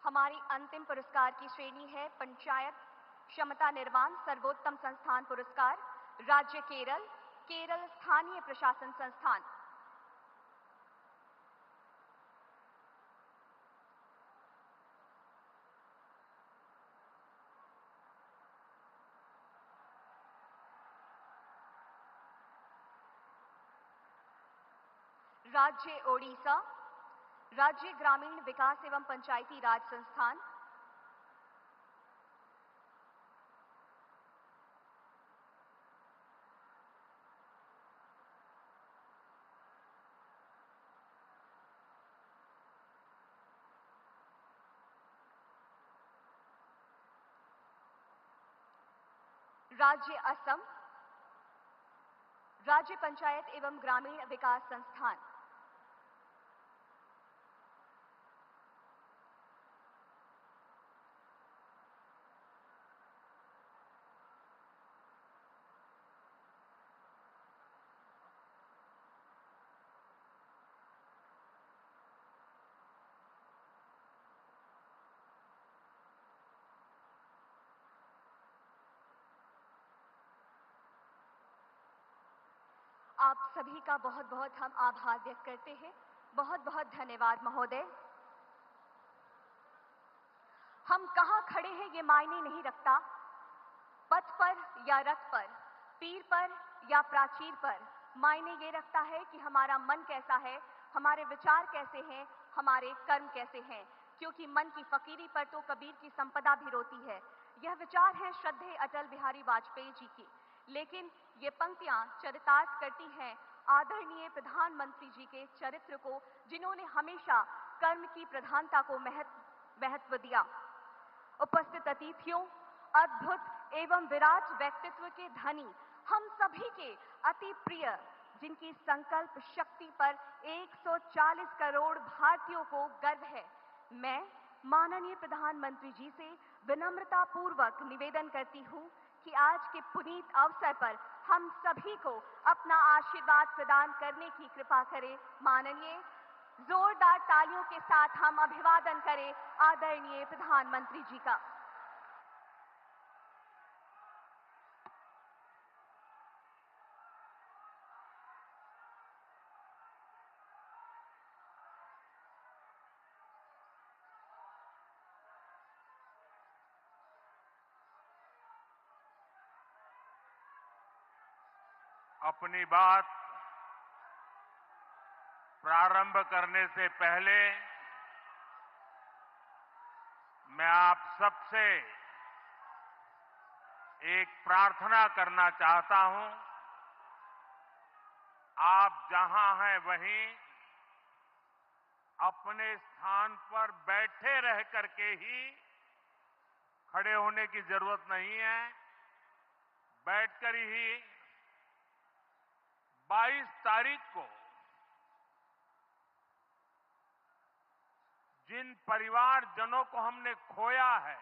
हमारी अंतिम पुरस्कार की श्रेणी है पंचायत क्षमता निर्माण सर्वोत्तम संस्थान पुरस्कार, राज्य केरल, केरल स्थानीय प्रशासन संस्थान। राज्य ओडिशा, राज्य ग्रामीण विकास एवं पंचायती राज संस्थान। राज्य असम, राज्य पंचायत एवं ग्रामीण विकास संस्थान। आप सभी का बहुत बहुत हम आभार व्यक्त करते हैं। बहुत बहुत धन्यवाद महोदय। हम कहां खड़े हैं ये मायने नहीं रखता, पथ पर या रथ पर, पीर पर या प्राचीर पर, मायने ये रखता है कि हमारा मन कैसा है, हमारे विचार कैसे हैं, हमारे कर्म कैसे हैं। क्योंकि मन की फकीरी पर तो कबीर की संपदा भी रोती है। यह विचार है श्रद्धेय अटल बिहारी वाजपेयी जी की, लेकिन ये पंक्तियां चरितार्थ करती हैं आदरणीय प्रधानमंत्री जी के चरित्र को, जिन्होंने हमेशा कर्म की प्रधानता को महत्व दिया। उपस्थित अतिथियों, अद्भुत एवं विराट व्यक्तित्व के धनी, हम सभी के अति प्रिय, जिनकी संकल्प शक्ति पर 140 करोड़ भारतीयों को गर्व है, मैं माननीय प्रधानमंत्री जी से विनम्रता पूर्वक निवेदन करती हूं कि आज के पुनीत अवसर पर हम सभी को अपना आशीर्वाद प्रदान करने की कृपा करें। माननीय, जोरदार तालियों के साथ हम अभिवादन करें आदरणीय प्रधानमंत्री जी का। अपनी बात प्रारंभ करने से पहले मैं आप सबसे एक प्रार्थना करना चाहता हूं। आप जहां हैं वहीं अपने स्थान पर बैठे रह करके ही, खड़े होने की जरूरत नहीं है, बैठकर ही 22 तारीख को जिन परिवारजनों को हमने खोया है,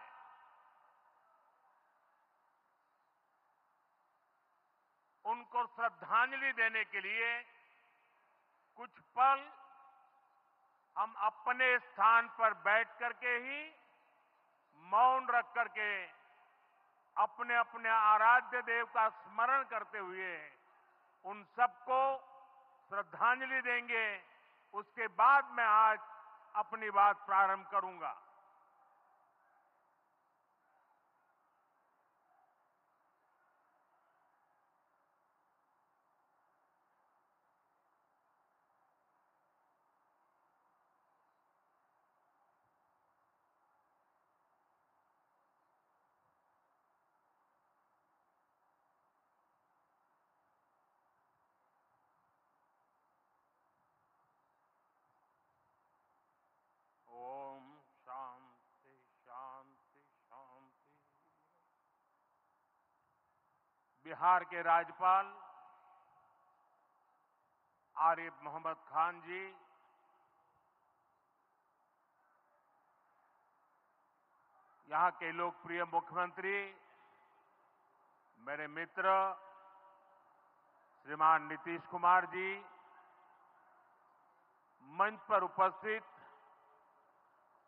उनको श्रद्धांजलि देने के लिए कुछ पल हम अपने स्थान पर बैठ करके ही मौन रख करके अपने अपने आराध्य देव का स्मरण करते हुए उन सबको श्रद्धांजलि देंगे। उसके बाद मैं आज अपनी बात प्रारंभ करूंगा। ओम शांति शांति शांति। बिहार के राज्यपाल आरिफ मोहम्मद खान जी, यहां के लोकप्रिय मुख्यमंत्री मेरे मित्र श्रीमान नीतीश कुमार जी, मंच पर उपस्थित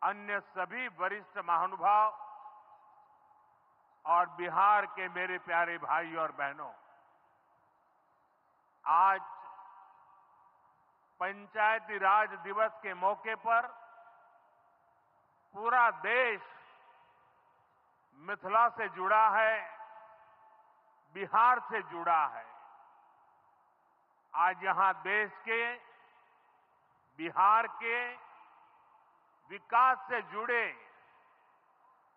अन्य सभी वरिष्ठ महानुभाव और बिहार के मेरे प्यारे भाई और बहनों, आज पंचायती राज दिवस के मौके पर पूरा देश मिथिला से जुड़ा है, बिहार से जुड़ा है। आज यहां देश के, बिहार के विकास से जुड़े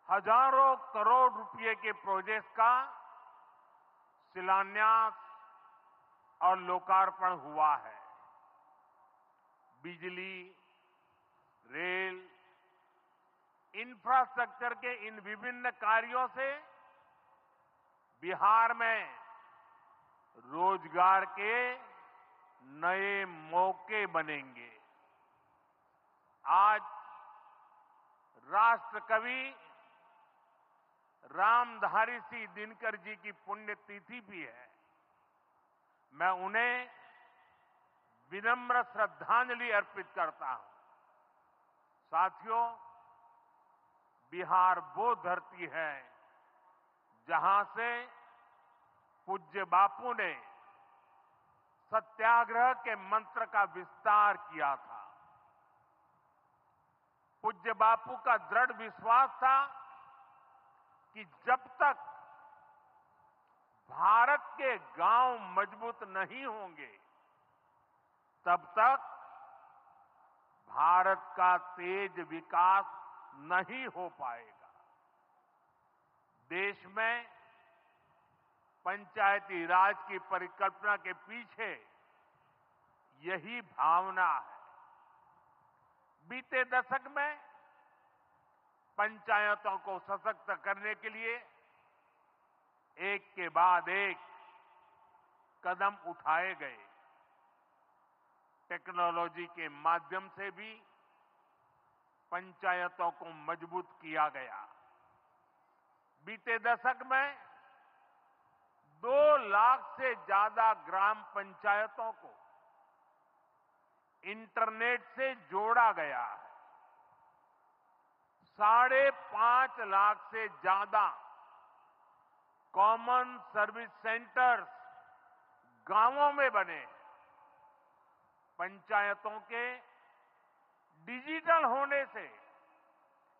हजारों करोड़ रुपए के प्रोजेक्ट का शिलान्यास और लोकार्पण हुआ है। बिजली, रेल, इंफ्रास्ट्रक्चर के इन विभिन्न कार्यों से बिहार में रोजगार के नए मौके बनेंगे। आज राष्ट्र कवि रामधारी सिंह दिनकर जी की पुण्यतिथि भी है। मैं उन्हें विनम्र श्रद्धांजलि अर्पित करता हूं। साथियों, बिहार वो धरती है जहां से पूज्य बापू ने सत्याग्रह के मंत्र का विस्तार किया था। पूज्य बापू का दृढ़ विश्वास था कि जब तक भारत के गांव मजबूत नहीं होंगे, तब तक भारत का तेज विकास नहीं हो पाएगा। देश में पंचायती राज की परिकल्पना के पीछे यही भावना है। बीते दशक में पंचायतों को सशक्त करने के लिए एक के बाद एक कदम उठाए गए। टेक्नोलॉजी के माध्यम से भी पंचायतों को मजबूत किया गया। बीते दशक में 2 लाख से ज्यादा ग्राम पंचायतों को इंटरनेट से जोड़ा गया है। 5.5 लाख से ज्यादा कॉमन सर्विस सेंटर्स गांवों में बने। पंचायतों के डिजिटल होने से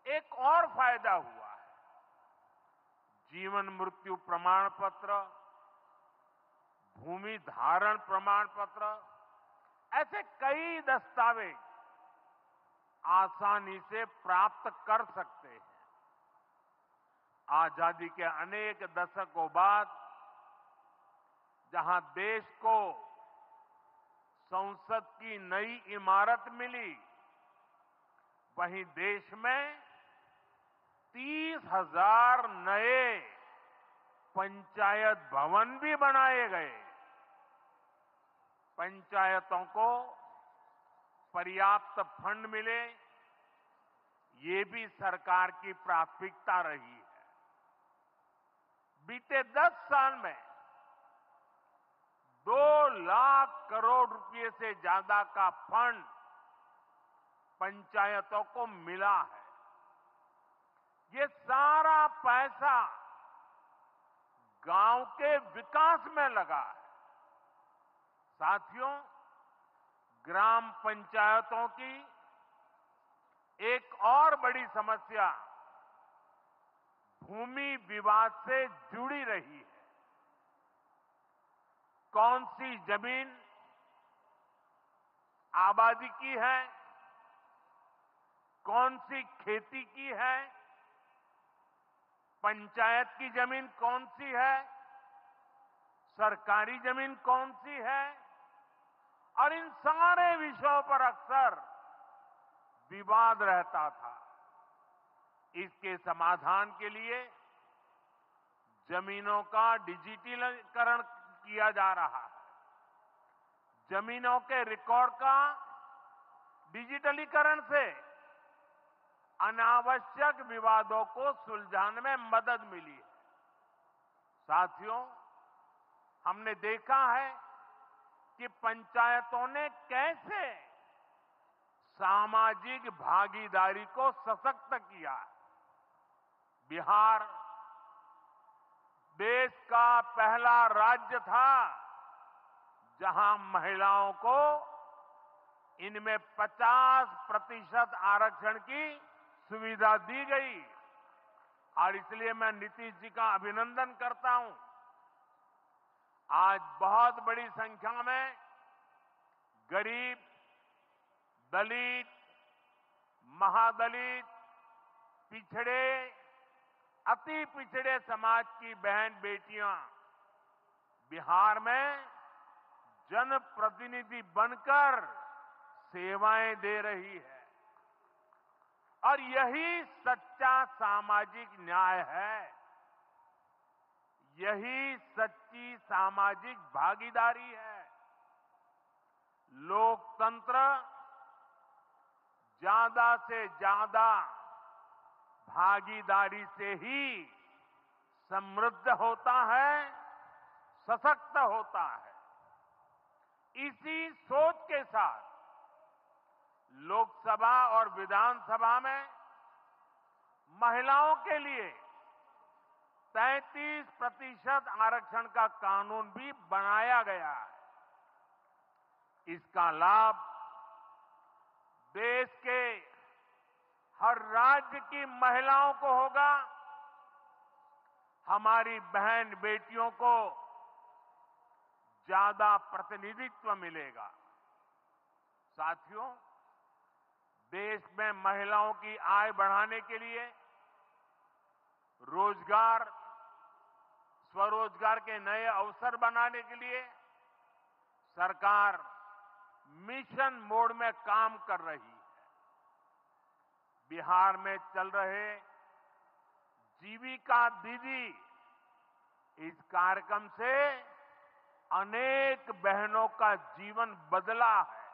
एक और फायदा हुआ है। जीवन मृत्यु प्रमाण पत्र, भूमि धारण प्रमाण पत्र, ऐसे कई दस्तावेज आसानी से प्राप्त कर सकते हैं। आजादी के अनेक दशकों बाद जहां देश को संसद की नई इमारत मिली, वहीं देश में 30,000 नए पंचायत भवन भी बनाए गए। पंचायतों को पर्याप्त फंड मिले, ये भी सरकार की प्राथमिकता रही है। बीते 10 साल में 2 लाख करोड़ रुपए से ज्यादा का फंड पंचायतों को मिला है। ये सारा पैसा गांव के विकास में लगा है। साथियों, ग्राम पंचायतों की एक और बड़ी समस्या भूमि विवाद से जुड़ी रही है। कौन सी जमीन आबादी की है, कौन सी खेती की है, पंचायत की जमीन कौन सी है, सरकारी जमीन कौन सी है, और इन सारे विषयों पर अक्सर विवाद रहता था। इसके समाधान के लिए जमीनों का डिजिटलीकरण किया जा रहा है। जमीनों के रिकॉर्ड का डिजिटलीकरण से अनावश्यक विवादों को सुलझाने में मदद मिली है। साथियों, हमने देखा है कि पंचायतों ने कैसे सामाजिक भागीदारी को सशक्त किया। बिहार देश का पहला राज्य था जहां महिलाओं को इनमें 50% आरक्षण की सुविधा दी गई, और इसलिए मैं नीतीश जी का अभिनंदन करता हूं। आज बहुत बड़ी संख्या में गरीब, दलित, महादलित, पिछड़े, अति पिछड़े समाज की बहन बेटियां बिहार में जनप्रतिनिधि बनकर सेवाएं दे रही है, और यही सच्चा सामाजिक न्याय है। यही सच्ची सामाजिक भागीदारी है। लोकतंत्र ज्यादा से ज्यादा भागीदारी से ही समृद्ध होता है, सशक्त होता है। इसी सोच के साथ लोकसभा और विधानसभा में महिलाओं के लिए 33% आरक्षण का कानून भी बनाया गया है। इसका लाभ देश के हर राज्य की महिलाओं को होगा। हमारी बहन बेटियों को ज्यादा प्रतिनिधित्व मिलेगा। साथियों, देश में महिलाओं की आय बढ़ाने के लिए रोजगार, स्वरोजगार के नए अवसर बनाने के लिए सरकार मिशन मोड में काम कर रही है। बिहार में चल रहे जीविका दीदी इस कार्यक्रम से अनेक बहनों का जीवन बदला है।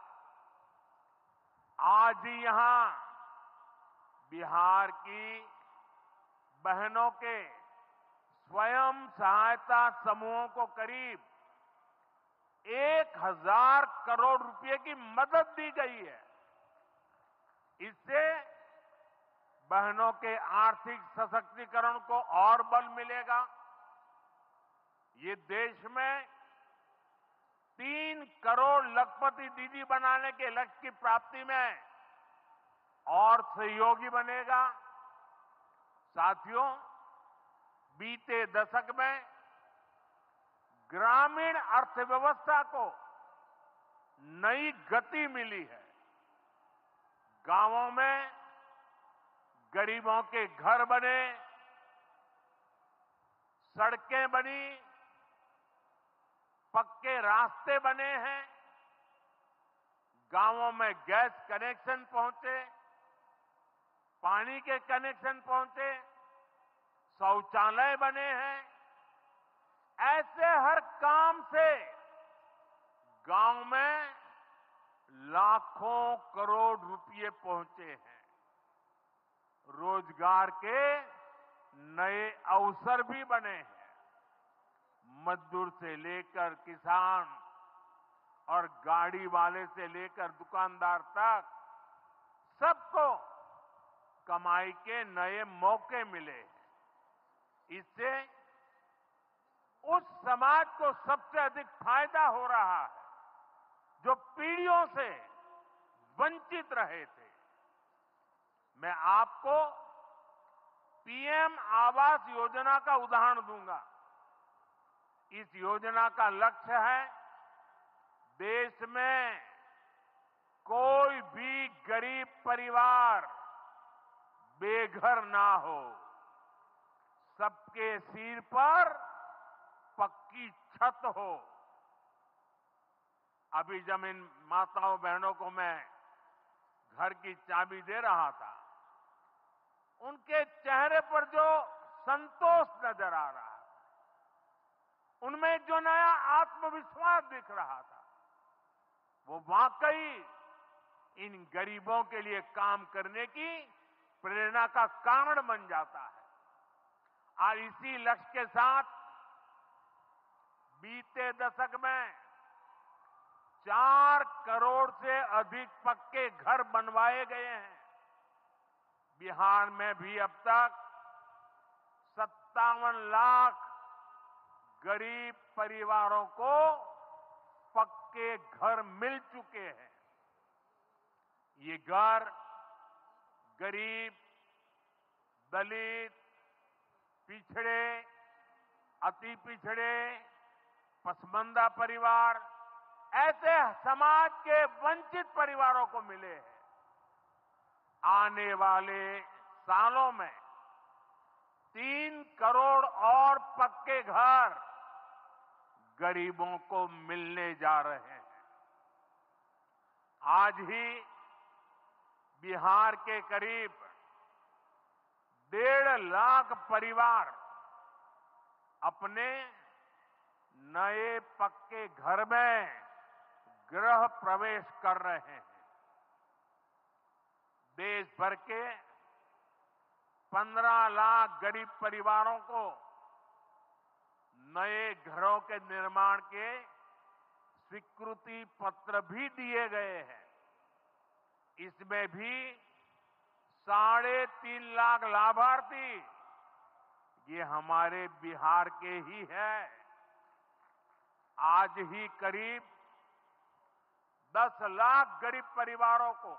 आज ही यहां बिहार की बहनों के स्वयं सहायता समूहों को करीब 1000 करोड़ रुपए की मदद दी गई है। इससे बहनों के आर्थिक सशक्तिकरण को और बल मिलेगा। ये देश में 3 करोड़ लखपति दीदी बनाने के लक्ष्य की प्राप्ति में और सहयोगी बनेगा। साथियों, बीते दशक में ग्रामीण अर्थव्यवस्था को नई गति मिली है। गांवों में गरीबों के घर बने, सड़कें बनी, पक्के रास्ते बने हैं, गांवों में गैस कनेक्शन पहुंचे, पानी के कनेक्शन पहुंचे, शौचालय बने हैं। ऐसे हर काम से गांव में लाखों करोड़ रुपए पहुंचे हैं। रोजगार के नए अवसर भी बने हैं। मजदूर से लेकर किसान और गाड़ी वाले से लेकर दुकानदार तक सबको कमाई के नए मौके मिले हैं। इससे उस समाज को सबसे अधिक फायदा हो रहा है जो पीढ़ियों से वंचित रहे थे। मैं आपको पीएम आवास योजना का उदाहरण दूंगा। इस योजना का लक्ष्य है देश में कोई भी गरीब परिवार बेघर ना हो, सबके सिर पर पक्की छत हो। अभी जब इन माताओं बहनों को मैं घर की चाबी दे रहा था, उनके चेहरे पर जो संतोष नजर आ रहा था, उनमें जो नया आत्मविश्वास दिख रहा था, वो वाकई इन गरीबों के लिए काम करने की प्रेरणा का कारण बन जाता है। और इसी लक्ष्य के साथ बीते दशक में 4 करोड़ से अधिक पक्के घर बनवाए गए हैं। बिहार में भी अब तक 57 लाख गरीब परिवारों को पक्के घर मिल चुके हैं। ये घर गरीब, दलित, पिछड़े, अति पिछड़े, पसमानदा परिवार, ऐसे समाज के वंचित परिवारों को मिले हैं। आने वाले सालों में 3 करोड़ और पक्के घर गरीबों को मिलने जा रहे हैं। आज ही बिहार के करीब 1.5 लाख परिवार अपने नए पक्के घर में गृह प्रवेश कर रहे हैं। देश भर के 15 लाख गरीब परिवारों को नए घरों के निर्माण के स्वीकृति पत्र भी दिए गए हैं। इसमें भी 3.5 लाख लाभार्थी ये हमारे बिहार के ही हैं। आज ही करीब 10 लाख गरीब परिवारों को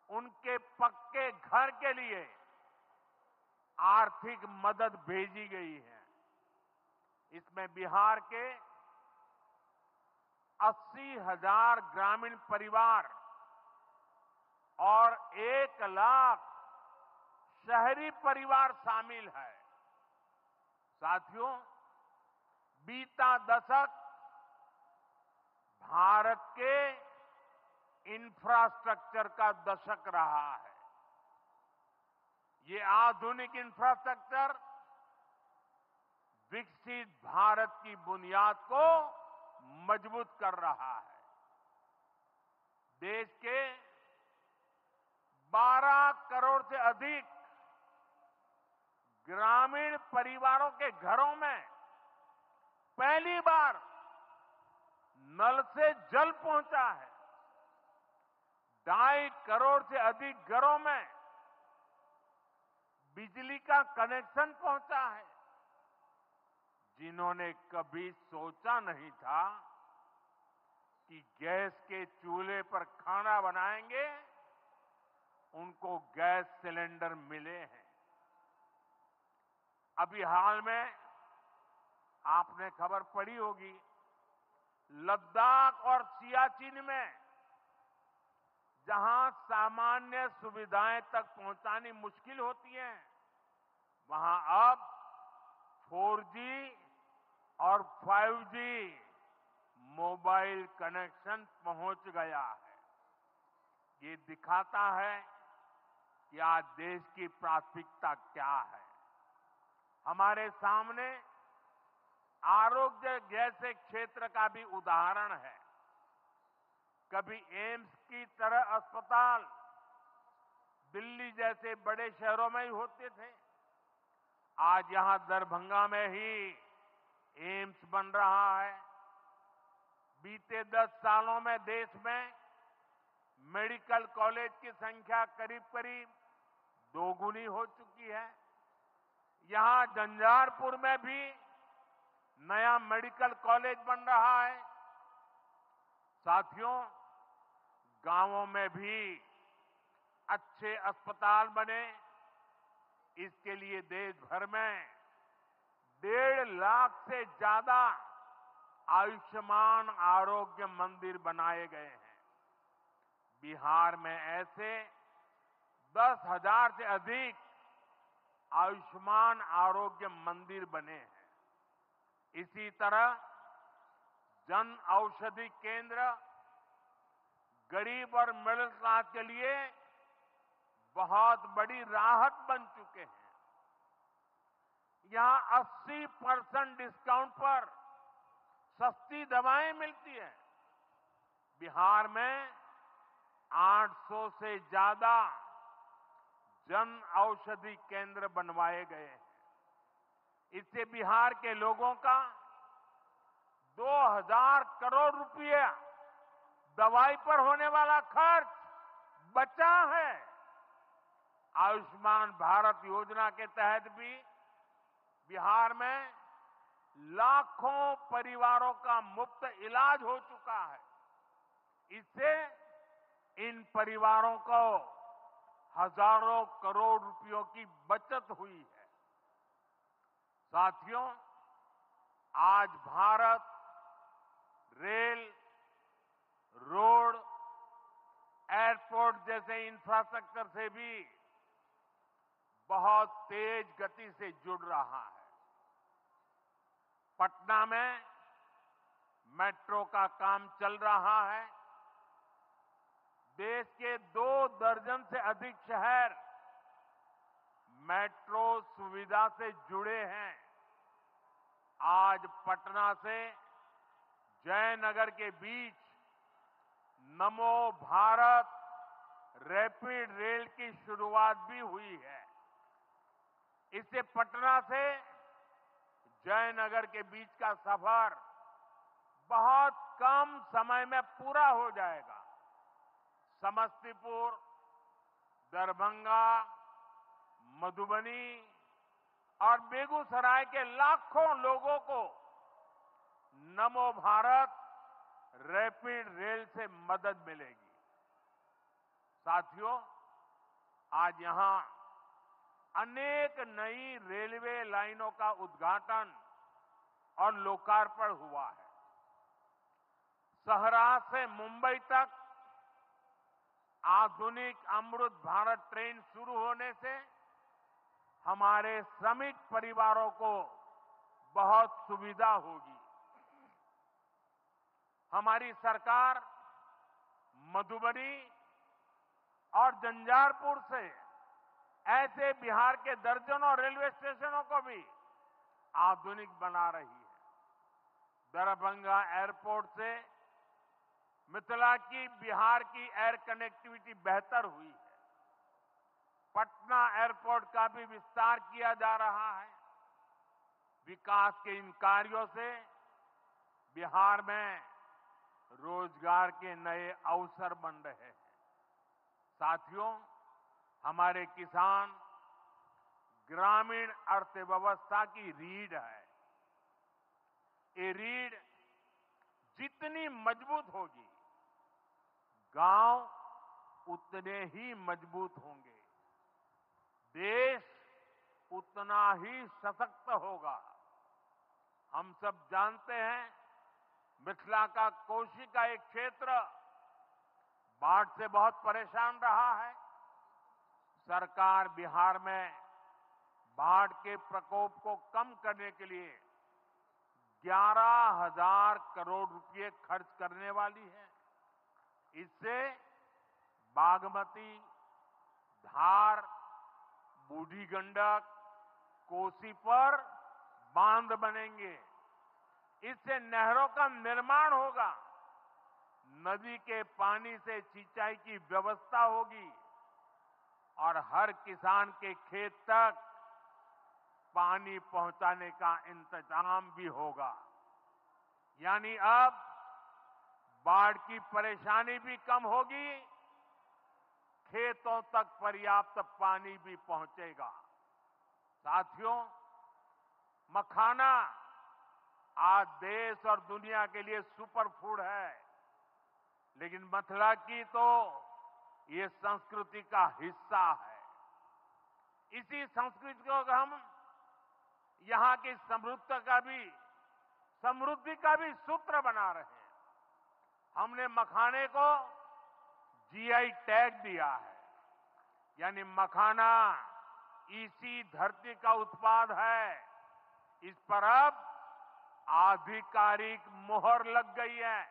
उनके पक्के घर के लिए आर्थिक मदद भेजी गई है। इसमें बिहार के 80,000 ग्रामीण परिवार और 1 लाख शहरी परिवार शामिल है। साथियों, बीता दशक भारत के इंफ्रास्ट्रक्चर का दशक रहा है। ये आधुनिक इंफ्रास्ट्रक्चर विकसित भारत की बुनियाद को मजबूत कर रहा है। देश के 12 करोड़ से अधिक ग्रामीण परिवारों के घरों में पहली बार नल से जल पहुंचा है। 2.5 करोड़ से अधिक घरों में बिजली का कनेक्शन पहुंचा है। जिन्होंने कभी सोचा नहीं था कि गैस के चूल्हे पर खाना बनाएंगे, उनको गैस सिलेंडर मिले हैं। अभी हाल में आपने खबर पढ़ी होगी, लद्दाख और सियाचिन में जहां सामान्य सुविधाएं तक पहुंचानी मुश्किल होती है, वहां अब 4G और 5G मोबाइल कनेक्शन पहुंच गया है। ये दिखाता है कि आज देश की प्राथमिकता क्या है। हमारे सामने आरोग्य जैसे क्षेत्र का भी उदाहरण है। कभी एम्स की तरह अस्पताल दिल्ली जैसे बड़े शहरों में ही होते थे, आज यहां दरभंगा में ही एम्स बन रहा है। बीते 10 सालों में देश में मेडिकल कॉलेज की संख्या करीब करीब 2 गुनी हो चुकी है। यहां झंझारपुर में भी नया मेडिकल कॉलेज बन रहा है। साथियों, गांवों में भी अच्छे अस्पताल बने, इसके लिए देश भर में 1.5 लाख से ज्यादा आयुष्मान आरोग्य मंदिर बनाए गए हैं। बिहार में ऐसे 10,000 से अधिक आयुष्मान आरोग्य मंदिर बने हैं। इसी तरह जन औषधि केंद्र गरीब और मिडिल क्लास के लिए बहुत बड़ी राहत बन चुके हैं। यहां 80% डिस्काउंट पर सस्ती दवाएं मिलती हैं। बिहार में 800 से ज्यादा जन औषधि केंद्र बनवाए गए हैं। इससे बिहार के लोगों का 2,000 करोड़ रुपया दवाई पर होने वाला खर्च बचा है। आयुष्मान भारत योजना के तहत भी बिहार में लाखों परिवारों का मुफ्त इलाज हो चुका है। इससे इन परिवारों को हजारों करोड़ रुपयों की बचत हुई है। साथियों, आज भारत रेल, रोड, एयरपोर्ट जैसे इंफ्रास्ट्रक्चर से भी बहुत तेज गति से जुड़ रहा है। पटना में मेट्रो का काम चल रहा है। देश के 2 दर्जन से अधिक शहर मेट्रो सुविधा से जुड़े हैं। आज पटना से जयनगर के बीच नमो भारत रैपिड रेल की शुरुआत भी हुई है। इससे पटना से जयनगर के बीच का सफर बहुत कम समय में पूरा हो जाएगा। समस्तीपुर, दरभंगा, मधुबनी और बेगूसराय के लाखों लोगों को नमो भारत रैपिड रेल से मदद मिलेगी। साथियों, आज यहां अनेक नई रेलवे लाइनों का उद्घाटन और लोकार्पण हुआ है। सहरा से मुंबई तक आधुनिक अमृत भारत ट्रेन शुरू होने से हमारे श्रमिक परिवारों को बहुत सुविधा होगी। हमारी सरकार मधुबनी और झंझारपुर से ऐसे बिहार के दर्जनों रेलवे स्टेशनों को भी आधुनिक बना रही है। दरभंगा एयरपोर्ट से मिथिला की बिहार की एयर कनेक्टिविटी बेहतर हुई है। पटना एयरपोर्ट का भी विस्तार किया जा रहा है। विकास के इन कार्यों से बिहार में रोजगार के नए अवसर बन रहे हैं। साथियों, हमारे किसान ग्रामीण अर्थव्यवस्था की रीढ़ है। ये रीढ़ जितनी मजबूत होगी, गांव उतने ही मजबूत होंगे, देश उतना ही सशक्त होगा। हम सब जानते हैं, मिथिला का कोशी का एक क्षेत्र बाढ़ से बहुत परेशान रहा है। सरकार बिहार में बाढ़ के प्रकोप को कम करने के लिए 11,000 करोड़ रुपए खर्च करने वाली है। इससे बागमती, धार, बूढ़ी गंडक, कोसी पर बांध बनेंगे। इससे नहरों का निर्माण होगा, नदी के पानी से सिंचाई की व्यवस्था होगी और हर किसान के खेत तक पानी पहुंचाने का इंतजाम भी होगा। यानी अब बाढ़ की परेशानी भी कम होगी, खेतों तक पर्याप्त पानी भी पहुंचेगा। साथियों, मखाना आज देश और दुनिया के लिए सुपर फूड है, लेकिन मिथिला की तो ये संस्कृति का हिस्सा है। इसी संस्कृति को हम यहां की समृद्धि का भी सूत्र बना रहे हैं। हमने मखाने को जीआई टैग दिया है, यानी मखाना इसी धरती का उत्पाद है। इस पर अब आधिकारिक मोहर लग गई है।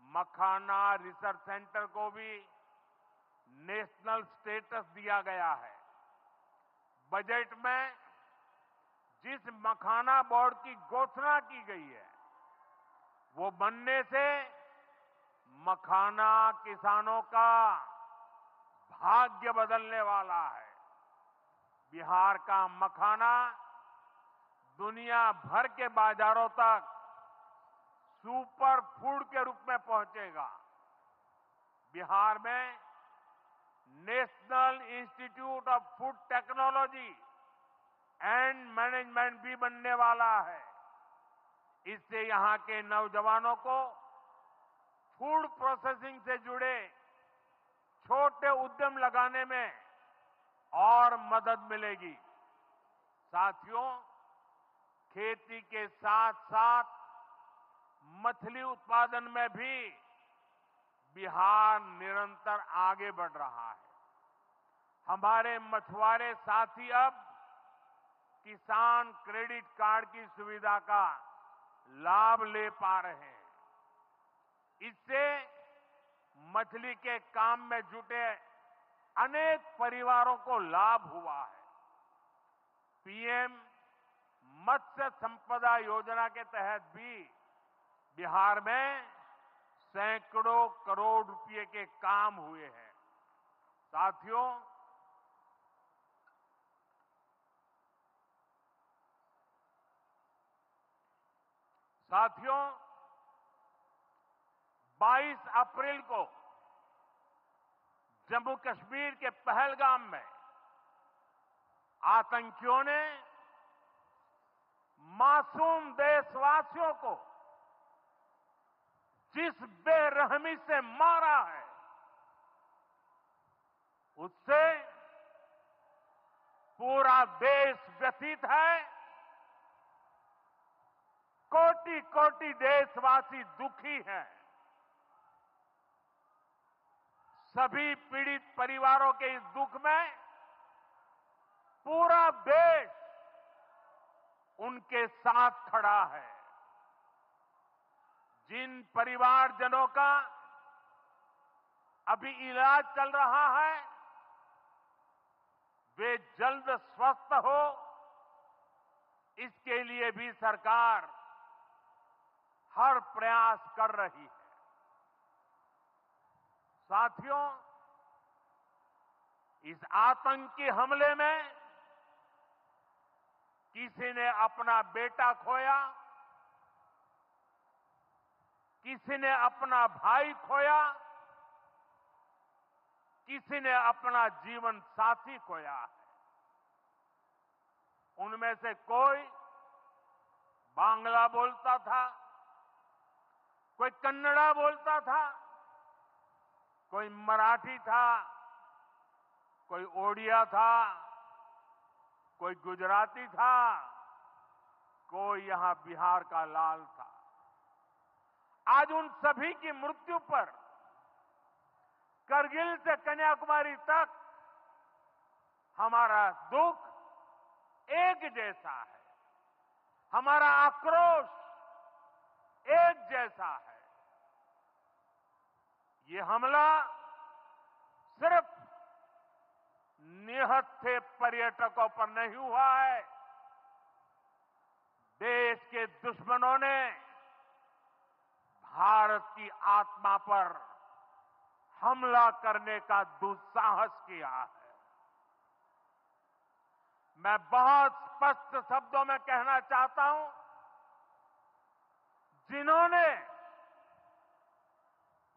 मखाना रिसर्च सेंटर को भी नेशनल स्टेटस दिया गया है। बजट में जिस मखाना बोर्ड की घोषणा की गई है, वो बनने से मखाना किसानों का भाग्य बदलने वाला है। बिहार का मखाना दुनिया भर के बाजारों तक सुपर फूड के रूप में पहुंचेगा। बिहार में national institute of food technology and management भी बनने वाला है। इससे यहां के नौजवानों को फूड प्रोसेसिंग से जुड़े छोटे उद्यम लगाने में और मदद मिलेगी। साथियों, खेती के साथ साथ मछली उत्पादन में भी बिहार निरंतर आगे बढ़ रहा है। हमारे मछुआरे साथी अब किसान क्रेडिट कार्ड की सुविधा का लाभ ले पा रहे हैं। इससे मछली के काम में जुटे अनेक परिवारों को लाभ हुआ है। पीएम मत्स्य संपदा योजना के तहत भी बिहार में सैकड़ों करोड़ रुपए के काम हुए हैं। साथियों, साथियों 22 अप्रैल को जम्मू कश्मीर के पहलगाम में आतंकियों ने मासूम देशवासियों को जिस बेरहमी से मारा है, उससे पूरा देश व्यथित है। कोटि कोटि देशवासी दुखी हैं। सभी पीड़ित परिवारों के इस दुख में पूरा देश उनके साथ खड़ा है। जिन परिवारजनों का अभी इलाज चल रहा है, वे जल्द स्वस्थ हो, इसके लिए भी सरकार हर प्रयास कर रही है। साथियों, इस आतंकी हमले में किसी ने अपना बेटा खोया, किसी ने अपना भाई खोया, किसी ने अपना जीवन साथी खोया है। उनमें से कोई बांग्ला बोलता था, कोई कन्नड़ा बोलता था, कोई मराठी था, कोई ओडिया था, कोई गुजराती था, कोई यहां बिहार का लाल था। आज उन सभी की मृत्यु पर करगिल से कन्याकुमारी तक हमारा दुख एक जैसा है, हमारा आक्रोश एक जैसा है। ये हमला सिर्फ निहत्थे पर्यटकों पर नहीं हुआ है, देश के दुश्मनों ने भारत की आत्मा पर हमला करने का दुस्साहस किया है। मैं बहुत स्पष्ट शब्दों में कहना चाहता हूं, जिन्होंने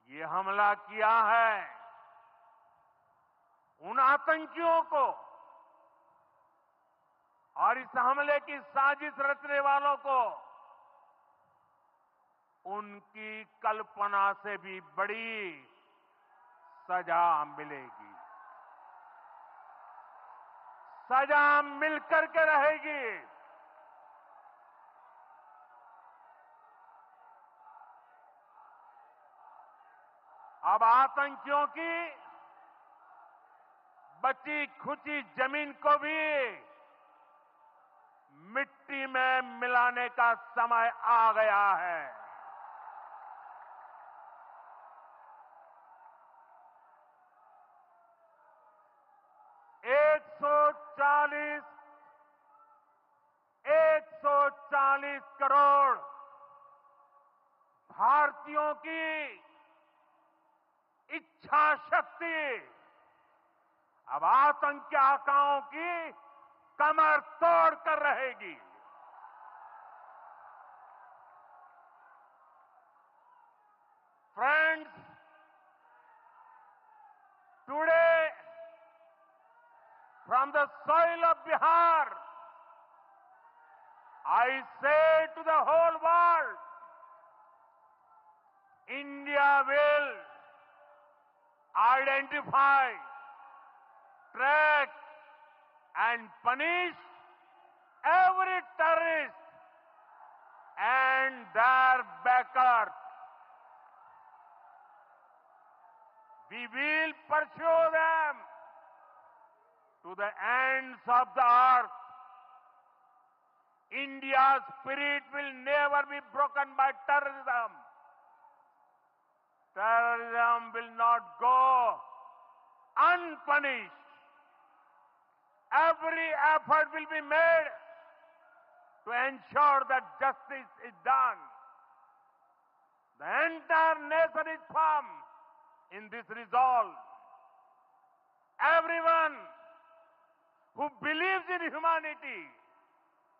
ये हमला किया है, उन आतंकियों को और इस हमले की साजिश रचने वालों को उनकी कल्पना से भी बड़ी सजा मिलेगी, सजा मिलकर के रहेगी। अब आतंकियों की बची खुची जमीन को भी मिट्टी में मिलाने का समय आ गया है। एक सौ चालीस करोड़ भारतीयों की इच्छा शक्ति अब आतंकी आकाओं की कमर तोड़ कर रहेगी। Friends, today from the soil of Bihar, I say to the whole world, India will identify, track and punish every terrorist and their backers. We will pursue them to the ends of the earth. India's spirit will never be broken by terrorism. Terrorism will not go unpunished. Every effort will be made to ensure that justice is done. The entire nation is firm in this resolve. Everyone who believes in humanity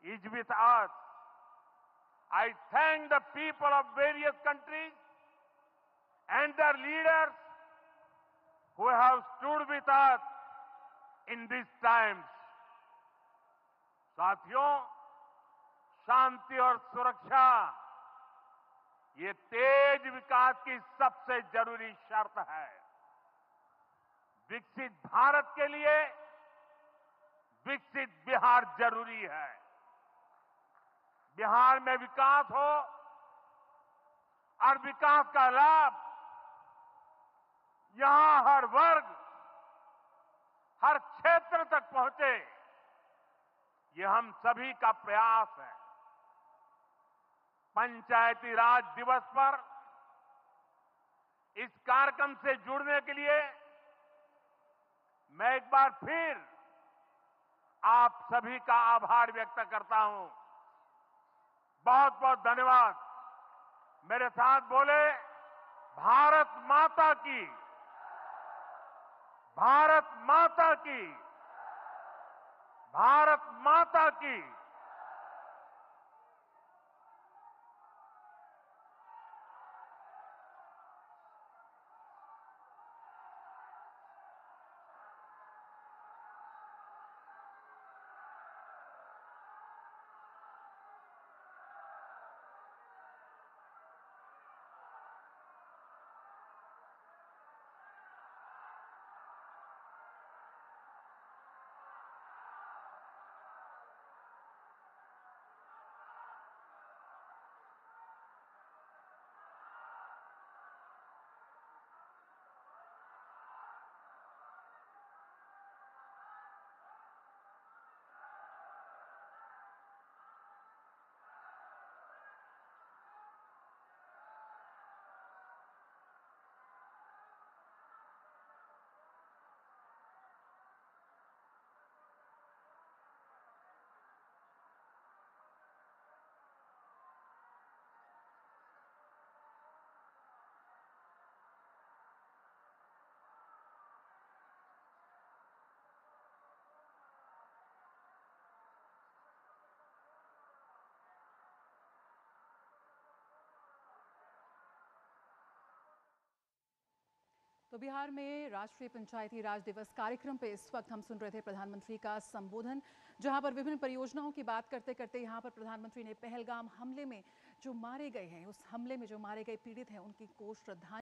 is with us. I thank the people of various countries and their leaders who have stood with us in these times. साथियों, शांति और सुरक्षा ये तेज विकास की सबसे जरूरी शर्त है। विकसित भारत के लिए विकसित बिहार जरूरी है। बिहार में विकास हो और विकास का लाभ यहां हर वर्ग, हर क्षेत्र तक पहुंचे, ये हम सभी का प्रयास है। पंचायती राज दिवस पर इस कार्यक्रम से जुड़ने के लिए मैं एक बार फिर आप सभी का आभार व्यक्त करता हूं। बहुत बहुत धन्यवाद। मेरे साथ बोले, भारत माता की, भारत माता की, भारत माता की। तो बिहार में राष्ट्रीय पंचायती राज दिवस कार्यक्रम पे इस वक्त हम सुन रहे थे प्रधानमंत्री का संबोधन, जहां पर विभिन्न परियोजनाओं की बात करते करते यहां पर प्रधानमंत्री ने पहलगाम हमले में जो मारे गए हैं, उस हमले में जो मारे गए पीड़ित हैं, उनकी को श्रद्धांजलि